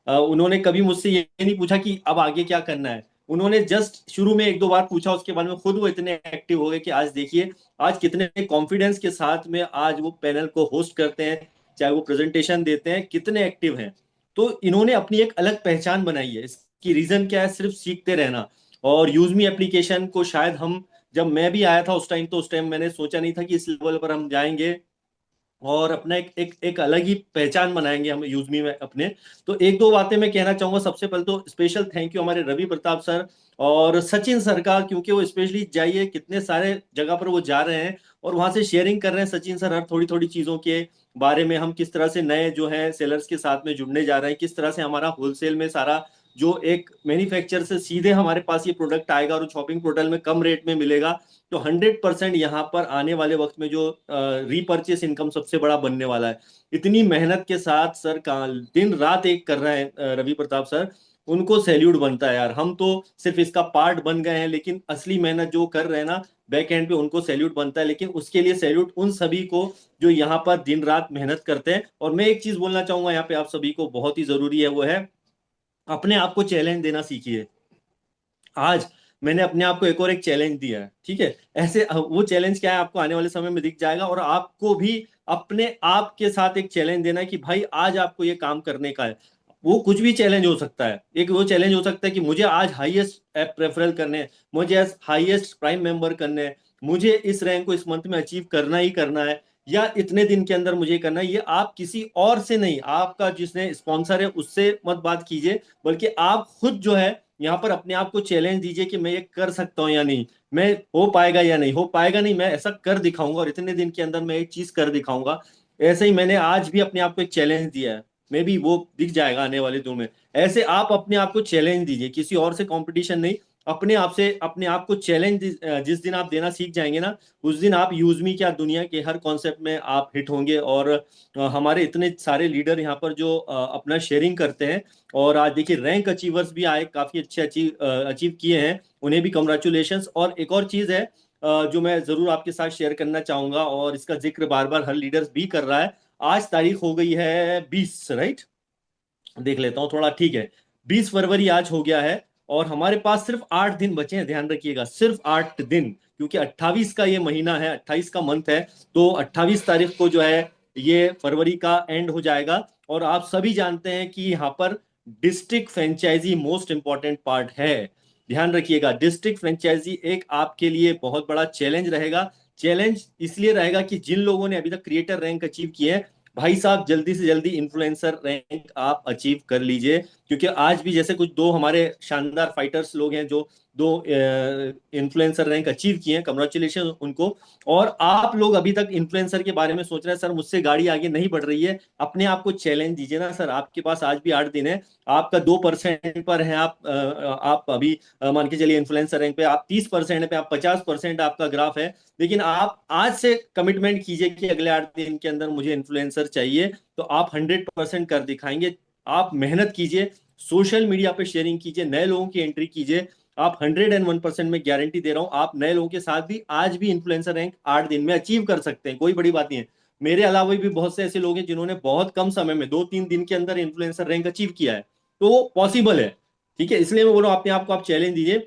उन्होंने कभी मुझसे ये नहीं पूछा कि अब आगे क्या करना है। उन्होंने जस्ट शुरू में एक दो बार पूछा, उसके बाद में खुद वो इतने एक्टिव हो गए कि आज देखिए आज कितने कॉन्फिडेंस के साथ में आज वो पैनल को होस्ट करते हैं, चाहे वो प्रेजेंटेशन देते हैं, कितने एक्टिव हैं। तो इन्होंने अपनी एक अलग पहचान बनाई है। इसकी रीजन क्या है? सिर्फ सीखते रहना। और यूजमी एप्लीकेशन को शायद हम, जब मैं भी आया था उस टाइम, तो उस टाइम मैंने सोचा नहीं था कि इस लेवल पर हम जाएंगे और अपना एक अलग ही पहचान बनाएंगे हम यूजमी में अपने। तो एक दो बातें मैं कहना चाहूंगा। सबसे पहले तो स्पेशल थैंक यू हमारे रवि प्रताप सर और सचिन सर का, क्योंकि वो स्पेशली जाइए कितने सारे जगह पर वो जा रहे हैं और वहां से शेयरिंग कर रहे हैं। सचिन सर हर थोड़ी थोड़ी चीजों के बारे में, हम किस तरह से नए जो है सेलर्स के साथ में जुड़ने जा रहे हैं, किस तरह से हमारा होलसेल में सारा जो एक मैन्युफैक्चर से सीधे हमारे पास ये प्रोडक्ट आएगा और शॉपिंग पोर्टल में कम रेट में मिलेगा। तो 100% यहाँ पर आने वाले वक्त में जो रीपर्चेस इनकम सबसे बड़ा बनने वाला है। इतनी मेहनत के साथ सर का दिन रात एक कर रहे हैं रवि प्रताप सर, उनको सैल्यूट बनता है यार। हम तो सिर्फ इसका पार्ट बन गए हैं, लेकिन असली मेहनत जो कर रहे हैं ना बैक एंड पे, उनको सैल्यूट बनता है। लेकिन उसके लिए सैल्यूट उन सभी को जो यहाँ पर दिन रात मेहनत करते हैं। और मैं एक चीज बोलना चाहूंगा यहाँ पे आप सभी को, बहुत ही जरूरी है, वो है अपने आप को चैलेंज देना सीखिए। आज मैंने अपने आप को एक और एक चैलेंज दिया है, ठीक है। ऐसे वो चैलेंज क्या है आपको आने वाले समय में दिख जाएगा, और आपको भी अपने आप के साथ एक चैलेंज देना है कि भाई आज आपको ये काम करने का है। वो कुछ भी चैलेंज हो सकता है। एक वो चैलेंज हो सकता है कि मुझे आज हाईएस्ट ऐप रेफरल करने हैं, मुझे आज हाईएस्ट प्राइम मेंबर करने हैं, मुझे इस रैंक को इस मंथ में अचीव करना ही करना है, या इतने दिन के अंदर मुझे करना है। ये आप किसी और से नहीं, आपका जिसने स्पॉन्सर है उससे मत बात कीजिए, बल्कि आप खुद जो है यहाँ पर अपने आप को चैलेंज दीजिए कि मैं ये कर सकता हूँ या नहीं, मैं हो पाएगा या नहीं हो पाएगा, नहीं मैं ऐसा कर दिखाऊंगा और इतने दिन के अंदर मैं एक चीज कर दिखाऊंगा। ऐसे ही मैंने आज भी अपने आप को एक चैलेंज दिया है, मे बी वो दिख जाएगा आने वाले दिनों में। ऐसे आप अपने आप को चैलेंज दीजिए, किसी और से कंपटीशन नहीं, अपने आप से अपने आप को चैलेंज। जिस दिन आप देना सीख जाएंगे ना, उस दिन आप यूजमी क्या दुनिया के हर कॉन्सेप्ट में आप हिट होंगे। और हमारे इतने सारे लीडर यहाँ पर जो अपना शेयरिंग करते हैं, और आज देखिए रैंक अचीवर्स भी आए, काफी अच्छे अचीव किए हैं, उन्हें भी कंग्रेचुलेशंस। और एक और चीज है जो मैं जरूर आपके साथ शेयर करना चाहूंगा, और इसका जिक्र बार बार हर लीडर्स भी कर रहा है। आज तारीख हो गई है 20, राइट, देख लेता हूँ थोड़ा, ठीक है, 20 फरवरी आज हो गया है, और हमारे पास सिर्फ 8 दिन बचे हैं, ध्यान रखिएगा, सिर्फ 8 दिन, क्योंकि 28 का ये महीना है, 28 का मंथ है। तो 28 तारीख को जो है ये फरवरी का एंड हो जाएगा। और आप सभी जानते हैं कि यहाँ पर district franchise most important part है। ध्यान रखिएगा, डिस्ट्रिक्ट फ्रेंचाइजी एक आपके लिए बहुत बड़ा चैलेंज रहेगा। चैलेंज इसलिए रहेगा कि जिन लोगों ने अभी तक क्रिएटर रैंक अचीव किए हैं, भाई साहब जल्दी से जल्दी इन्फ्लुएंसर रैंक आप अचीव कर लीजिए। क्योंकि आज भी जैसे कुछ दो हमारे शानदार फाइटर्स लोग हैं जो दो इन्फ्लुएंसर रैंक अचीव किए हैं, कंग्रेचुलेशन उनको। और आप लोग अभी तक इन्फ्लुएंसर के बारे में सोच रहे हैं, सर मुझसे गाड़ी आगे नहीं बढ़ रही है, अपने आप को चैलेंज दीजिए ना सर। आपके पास आज भी 8 दिन है, आपका 2% पर है, आप अभी मान के चलिए इन्फ्लुएंसर रैंक पे आप 30% पे, आप 50% आपका ग्राफ है। लेकिन आप आज से कमिटमेंट कीजिए कि अगले 8 दिन के अंदर मुझे इन्फ्लुएंसर चाहिए, तो आप 100% कर दिखाएंगे। आप मेहनत कीजिए, सोशल मीडिया पे शेयरिंग कीजिए, नए लोगों की एंट्री कीजिए। आप 101% में गारंटी दे रहा हूं, आप नए लोगों के साथ भी आज भी इन्फ्लुएंसर रैंक 8 दिन में अचीव कर सकते हैं, कोई बड़ी बात नहीं है। मेरे अलावा भी बहुत से ऐसे लोग हैं जिन्होंने बहुत कम समय में 2-3 दिन के अंदर इन्फ्लुएंसर रैंक अचीव किया है, तो वो पॉसिबल है। ठीक है, इसलिए मैं बोल रहा हूं अपने आप को आप चैलेंज दीजिए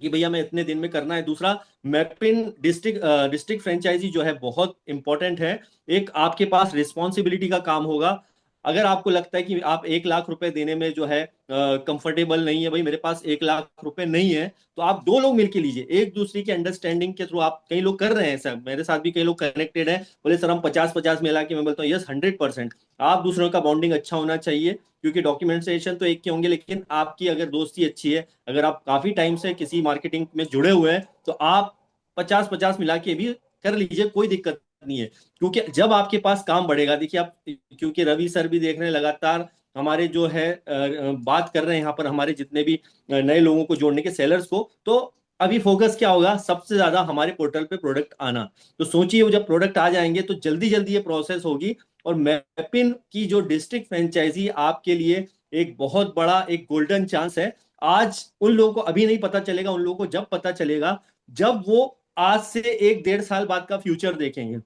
कि भैया मैं इतने दिन में करना है। दूसरा, मैपिन डिस्ट्रिक्ट फ्रेंचाइजी जो है बहुत इंपॉर्टेंट है। एक आपके पास रिस्पॉन्सिबिलिटी का काम होगा। अगर आपको लगता है कि आप 1 लाख रुपए देने में जो है कंफर्टेबल नहीं है, भाई मेरे पास 1 लाख रुपए नहीं है, तो आप 2 लोग मिलकर लीजिए, एक दूसरे की अंडरस्टैंडिंग के थ्रू। आप कई लोग कर रहे हैं सर, मेरे साथ भी कई लोग कनेक्टेड हैं, बोले सर हम 50-50 मिला के, मैं बोलता हूँ यस 100%। आप दूसरों का बॉन्डिंग अच्छा होना चाहिए, क्योंकि डॉक्यूमेंटेशन तो एक के होंगे, लेकिन आपकी अगर दोस्ती अच्छी है, अगर आप काफी टाइम से किसी मार्केटिंग में जुड़े हुए हैं, तो आप 50-50 मिला के भी कर लीजिए, कोई दिक्कत नहीं है। क्योंकि जब आपके पास काम बढ़ेगा, देखिए आप, क्योंकि रवि सर भी देख रहे हैं लगातार हमारे जो है बात कर रहे हैं यहाँ पर हमारे जितने भी नए लोगों को जोड़ने के, सेलर्स को, तो अभी फोकस क्या होगा, सबसे ज्यादा हमारे पोर्टल पे प्रोडक्ट आना। तो सोचिए वो जब प्रोडक्ट आ जाएंगे तो जल्दी जल्दी ये प्रोसेस होगी। और मैपिन की जो डिस्ट्रिक्ट फ्रेंचाइजी आपके लिए एक बहुत बड़ा एक गोल्डन चांस है। आज उन लोगों को अभी नहीं पता चलेगा, उन लोगों को जब पता चलेगा, जब वो आज से 1-1.5 साल बाद का फ्यूचर देखेंगे,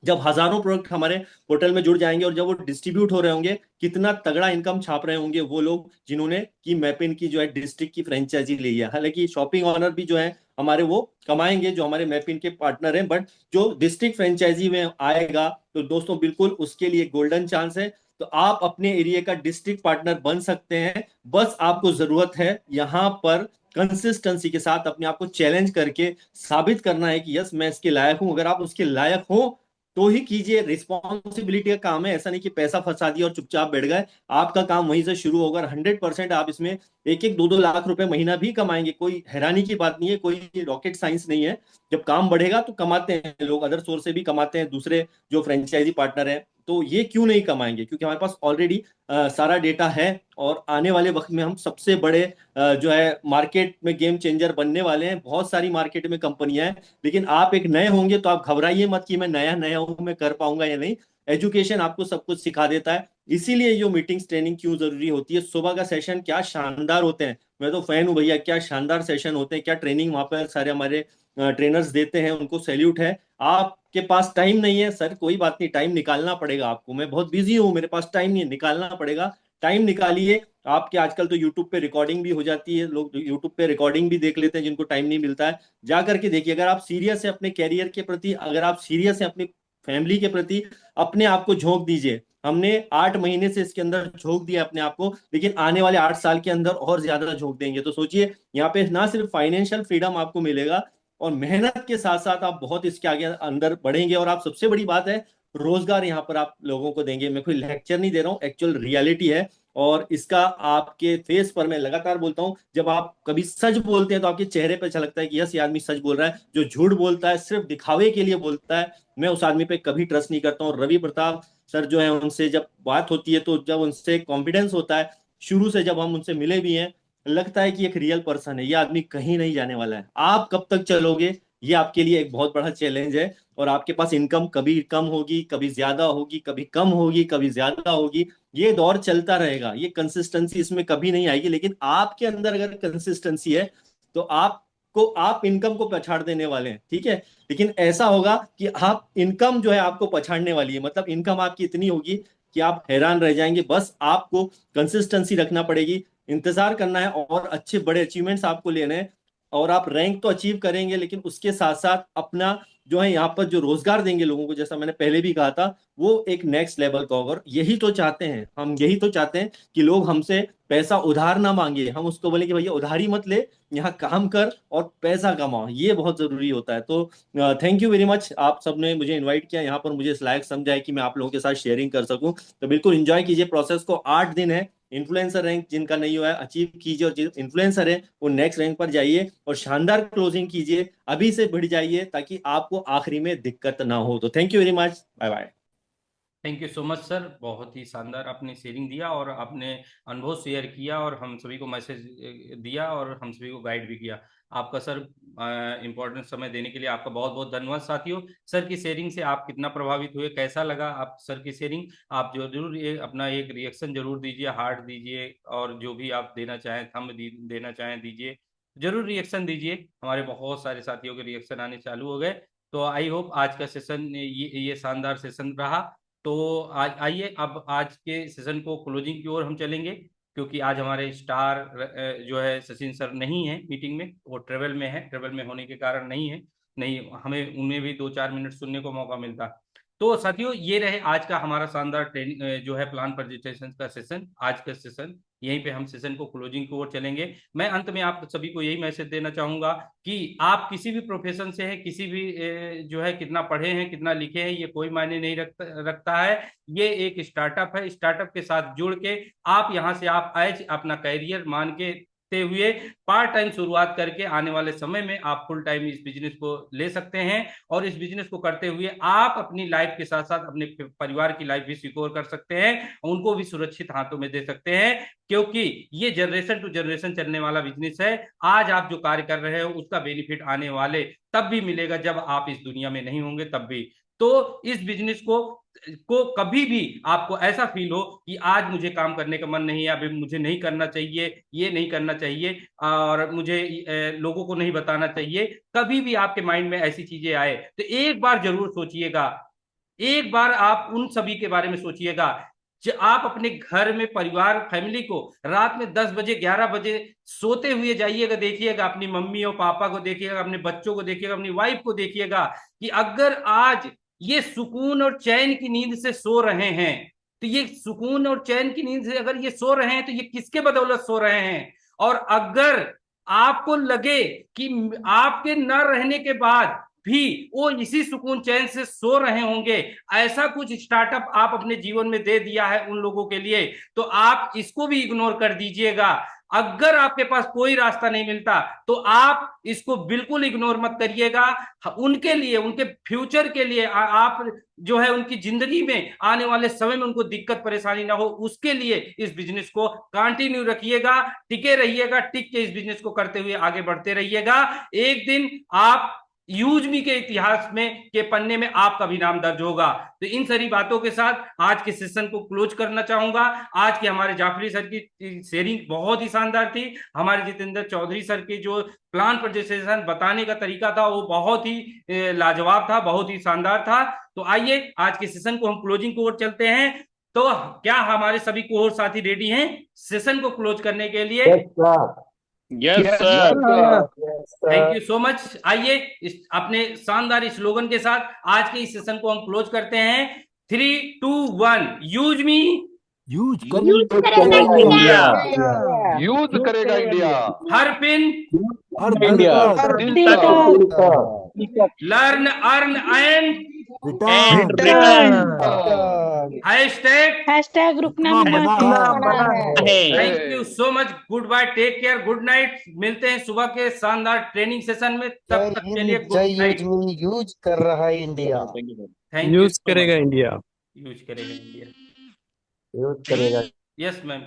जब हजारों प्रोडक्ट हमारे पोर्टल में जुड़ जाएंगे, और जब वो डिस्ट्रीब्यूट हो रहे होंगे, कितना तगड़ा इनकम छाप रहे होंगे वो लोग जिन्होंने की मैपिन की जो है डिस्ट्रिक्ट की फ्रेंचाइजी ली है। हालांकि शॉपिंग ऑनर भी जो है हमारे वो कमाएंगे जो हमारे मैपिन के पार्टनर हैं, बट जो डिस्ट्रिक्ट फ्रेंचाइजी में आएगा, तो दोस्तों बिल्कुल उसके लिए गोल्डन चांस है। तो आप अपने एरिया का डिस्ट्रिक्ट पार्टनर बन सकते हैं। बस आपको जरूरत है यहाँ पर कंसिस्टेंसी के साथ अपने आप को चैलेंज करके साबित करना है कि यस मैं इसके लायक हूं। अगर आप उसके लायक हो तो ही कीजिए, रिस्पॉन्सिबिलिटी का काम है, ऐसा नहीं कि पैसा फंसा दिया और चुपचाप बैठ गए। आपका काम वहीं से शुरू होगा। 100% आप इसमें 1-1, 2-2 लाख रुपए महीना भी कमाएंगे, कोई हैरानी की बात नहीं है, कोई रॉकेट साइंस नहीं है। जब काम बढ़ेगा तो कमाते हैं लोग, अदर सोर्स से भी कमाते हैं, दूसरे जो फ्रेंचाइजी पार्टनर हैं, तो ये क्यों नहीं कमाएंगे, क्योंकि हमारे पास ऑलरेडी सारा डेटा है। और आने वाले वक्त में हम सबसे बड़े जो है मार्केट में गेम चेंजर बनने वाले हैं। बहुत सारी मार्केट में कंपनियां हैं, लेकिन आप एक नए होंगे तो आप घबराइए मत कि मैं नया नया हूं, मैं कर पाऊंगा या नहीं। एजुकेशन आपको सब कुछ सिखा देता है। इसीलिए जो मीटिंग्स ट्रेनिंग क्यों जरूरी होती है। सुबह का सेशन क्या शानदार होते हैं, मैं तो फैन हूं भैया, क्या शानदार सेशन होते हैं, क्या ट्रेनिंग वहां पर सारे हमारे ट्रेनर्स देते हैं, उनको सैल्यूट है। आपके पास टाइम नहीं है सर, कोई बात नहीं, टाइम निकालना पड़ेगा आपको। मैं बहुत बिजी हूँ, मेरे पास टाइम नहीं है, निकालना पड़ेगा। टाइम निकालिए। आपके आजकल तो यूट्यूब पे रिकॉर्डिंग भी हो जाती है, लोग यूट्यूब पे रिकॉर्डिंग भी देख लेते हैं जिनको टाइम नहीं मिलता है। जा करके देखिए, अगर आप सीरियस है अपने कैरियर के प्रति, अगर आप सीरियस है अपनी फैमिली के प्रति, अपने आप को झोंक दीजिए। हमने 8 महीने से इसके अंदर झोंक दिया अपने आप को, लेकिन आने वाले 8 साल के अंदर और ज्यादा झोंक देंगे। तो सोचिए, यहाँ पे ना सिर्फ फाइनेंशियल फ्रीडम आपको मिलेगा, और मेहनत के साथ साथ आप बहुत इसके आगे अंदर बढ़ेंगे। और आप, सबसे बड़ी बात है, रोजगार यहाँ पर आप लोगों को देंगे। मैं कोई लेक्चर नहीं दे रहा हूँ, एक्चुअल रियलिटी है। और इसका आपके फेस पर मैं लगातार बोलता हूँ, जब आप कभी सच बोलते हैं तो आपके चेहरे पर अच्छा लगता है कि यस, ये आदमी सच बोल रहा है। जो झूठ बोलता है, सिर्फ दिखावे के लिए बोलता है, मैं उस आदमी पे कभी ट्रस्ट नहीं करता हूँ। रवि प्रताप सर जो है, उनसे जब बात होती है तो जब उनसे कॉन्फिडेंस होता है, शुरू से जब हम उनसे मिले भी हैं, लगता है कि एक रियल पर्सन है, ये आदमी कहीं नहीं जाने वाला है। आप कब तक चलोगे, ये आपके लिए एक बहुत बड़ा चैलेंज है। और आपके पास इनकम कभी कम होगी, कभी ज्यादा होगी, कभी कम होगी, कभी ज्यादा होगी, ये दौर चलता रहेगा। ये कंसिस्टेंसी इसमें कभी नहीं आएगी। लेकिन आपके अंदर अगर कंसिस्टेंसी है तो आप इनकम को पछाड़ देने वाले हैं, ठीक है। लेकिन ऐसा होगा कि आप, इनकम जो है आपको पछाड़ने वाली है, मतलब इनकम आपकी इतनी होगी कि आप हैरान रह जाएंगे। बस आपको कंसिस्टेंसी रखना पड़ेगी, इंतजार करना है, और अच्छे बड़े अचीवमेंट्स आपको लेने हैं। और आप रैंक तो अचीव करेंगे, लेकिन उसके साथ साथ अपना जो है यहाँ पर जो रोजगार देंगे लोगों को, जैसा मैंने पहले भी कहा था, वो एक नेक्स्ट लेवल का होगा। और यही तो चाहते हैं हम, यही तो चाहते हैं कि लोग हमसे पैसा उधार ना मांगे, हम उसको बोले कि भैया उधारी मत ले, यहाँ काम कर और पैसा कमाओ। ये बहुत जरूरी होता है। तो थैंक यू वेरी मच, आप सबने मुझे इन्वाइट किया यहाँ पर, मुझे इस लायक समझा है कि मैं आप लोगों के साथ शेयरिंग कर सकूं। तो बिल्कुल एंजॉय कीजिए प्रोसेस को। 8 दिन है, इन्फ्लुएंसर रैंक जिनका नहीं हुआ है अचीव कीजिए, और इन्फ्लुएंसर है वो नेक्स्ट रैंक पर जाइए और शानदार क्लोजिंग कीजिए, अभी से बढ़ जाइए, ताकि आपको आखिरी में दिक्कत ना हो। तो thank you very much, bye bye. Thank you so much sir, बहुत ही शानदार आपने शेयरिंग दिया और आपने अनुभव शेयर किया और हम सभी को मैसेज दिया और हम सभी को गाइड भी किया। आपका सर इम्पोर्टेंट समय देने के लिए आपका बहुत बहुत धन्यवाद। साथियों, सर की शेयरिंग से आप कितना प्रभावित हुए, कैसा लगा आप सर की शेयरिंग? आप जो जरूर अपना एक रिएक्शन जरूर दीजिए, हार्ट दीजिए, और जो भी आप देना चाहें, थंब देना चाहें दीजिए, जरूर रिएक्शन दीजिए। हमारे बहुत सारे साथियों के रिएक्शन आने चालू हो गए। तो आई होप आज का सेशन ये शानदार सेशन रहा। तो आज आइए अब आज के सेशन को क्लोजिंग की ओर हम चलेंगे, क्योंकि आज हमारे स्टार जो है सचिन सर नहीं है मीटिंग में, वो ट्रेवल में है। ट्रेवल में होने के कारण नहीं है, नहीं हमें उन्हें भी 2-4 मिनट सुनने को मौका मिलता। तो साथियों, ये रहे आज का हमारा शानदार ट्रेनिंग जो है प्लान प्रेजेंटेशन का सेशन। आज का सेशन यहीं पे हम सेशन को क्लोजिंग की ओर चलेंगे। मैं अंत में आप सभी को यही मैसेज देना चाहूंगा कि आप किसी भी प्रोफेशन से हैं, किसी भी जो है कितना पढ़े हैं, कितना लिखे हैं, ये कोई मायने नहीं रखता है। ये एक स्टार्टअप है। स्टार्टअप के साथ जुड़ के आप यहाँ से आप एज अपना कैरियर मान के हुए पार्ट टाइम शुरुआत करके आने वाले समय में आप फुल टाइम इस बिजनेस को ले सकते हैं। और इस बिजनेस को करते हुए आप अपनी लाइफ के साथ साथ अपने परिवार की लाइफ भी सिक्योर कर सकते हैं, उनको भी सुरक्षित हाथों में दे सकते हैं, क्योंकि ये जनरेशन टू जनरेशन चलने वाला बिजनेस है। आज आप जो कार्य कर रहे हो उसका बेनिफिट आने वाले तब भी मिलेगा जब आप इस दुनिया में नहीं होंगे, तब भी। तो इस बिजनेस को कभी भी आपको ऐसा फील हो कि आज मुझे काम करने का मन नहीं है, अभी मुझे नहीं करना चाहिए, ये नहीं करना चाहिए, और मुझे लोगों को नहीं बताना चाहिए, कभी भी आपके माइंड में ऐसी चीजें आए तो एक बार जरूर सोचिएगा। एक बार आप उन सभी के बारे में सोचिएगा जो आप अपने घर में परिवार फैमिली को रात में 10 बजे 11 बजे सोते हुए जाइएगा, देखिएगा अपनी मम्मी और पापा को, देखिएगा अपने बच्चों को, देखिएगा अपनी वाइफ को, देखिएगा कि अगर आज ये सुकून और चैन की नींद से सो रहे हैं, तो ये सुकून और चैन की नींद से अगर ये सो रहे हैं तो ये किसके बदौलत सो रहे हैं। और अगर आपको लगे कि आपके न रहने के बाद भी वो इसी सुकून चैन से सो रहे होंगे, ऐसा कुछ स्टार्टअप आप अपने जीवन में दे दिया है उन लोगों के लिए, तो आप इसको भी इग्नोर कर दीजिएगा। अगर आपके पास कोई रास्ता नहीं मिलता तो आप इसको बिल्कुल इग्नोर मत करिएगा। उनके लिए, उनके फ्यूचर के लिए, आप जो है उनकी जिंदगी में आने वाले समय में उनको दिक्कत परेशानी ना हो, उसके लिए इस बिजनेस को कंटिन्यू रखिएगा, टिके रहिएगा, टिक के इस बिजनेस को करते हुए आगे बढ़ते रहिएगा। एक दिन आप यूजमी के इतिहास में के पन्ने में आपका भी नाम दर्ज होगा। तो इन सारी बातों के साथ आज के सेशन को क्लोज करना चाहूंगा। आज के हमारे जाफरी सर की शेयरिंग बहुत ही शानदार थी। हमारे जितेंद्र चौधरी सर के जो प्लान प्रेजेंटेशन बताने का तरीका था वो बहुत ही लाजवाब था, बहुत ही शानदार था। तो आइए आज के सेशन को हम क्लोजिंग की ओर चलते हैं। तो क्या हमारे सभी कोर साथी रेडी हैं सेशन को क्लोज करने के लिए? Yes, sir. Thank you so much. आइए इस अपने शानदार स्लोगन के साथ आज के इस सेशन को हम क्लोज करते हैं। 3, 2, 1 use me, use India use करेगा इंडिया हर pin, India learn earn and hashtag group नाम thank you so much. Good bye, take care, good night. मिलते हैं सुबह के शानदार ट्रेनिंग सेशन में, तब तक के लिए गुड नाइट। यूज कर रहा है इंडिया, थैंक यू। यूज करेगा इंडिया। यूज करेगा इंडिया। यूज करेगा। Yes ma'am.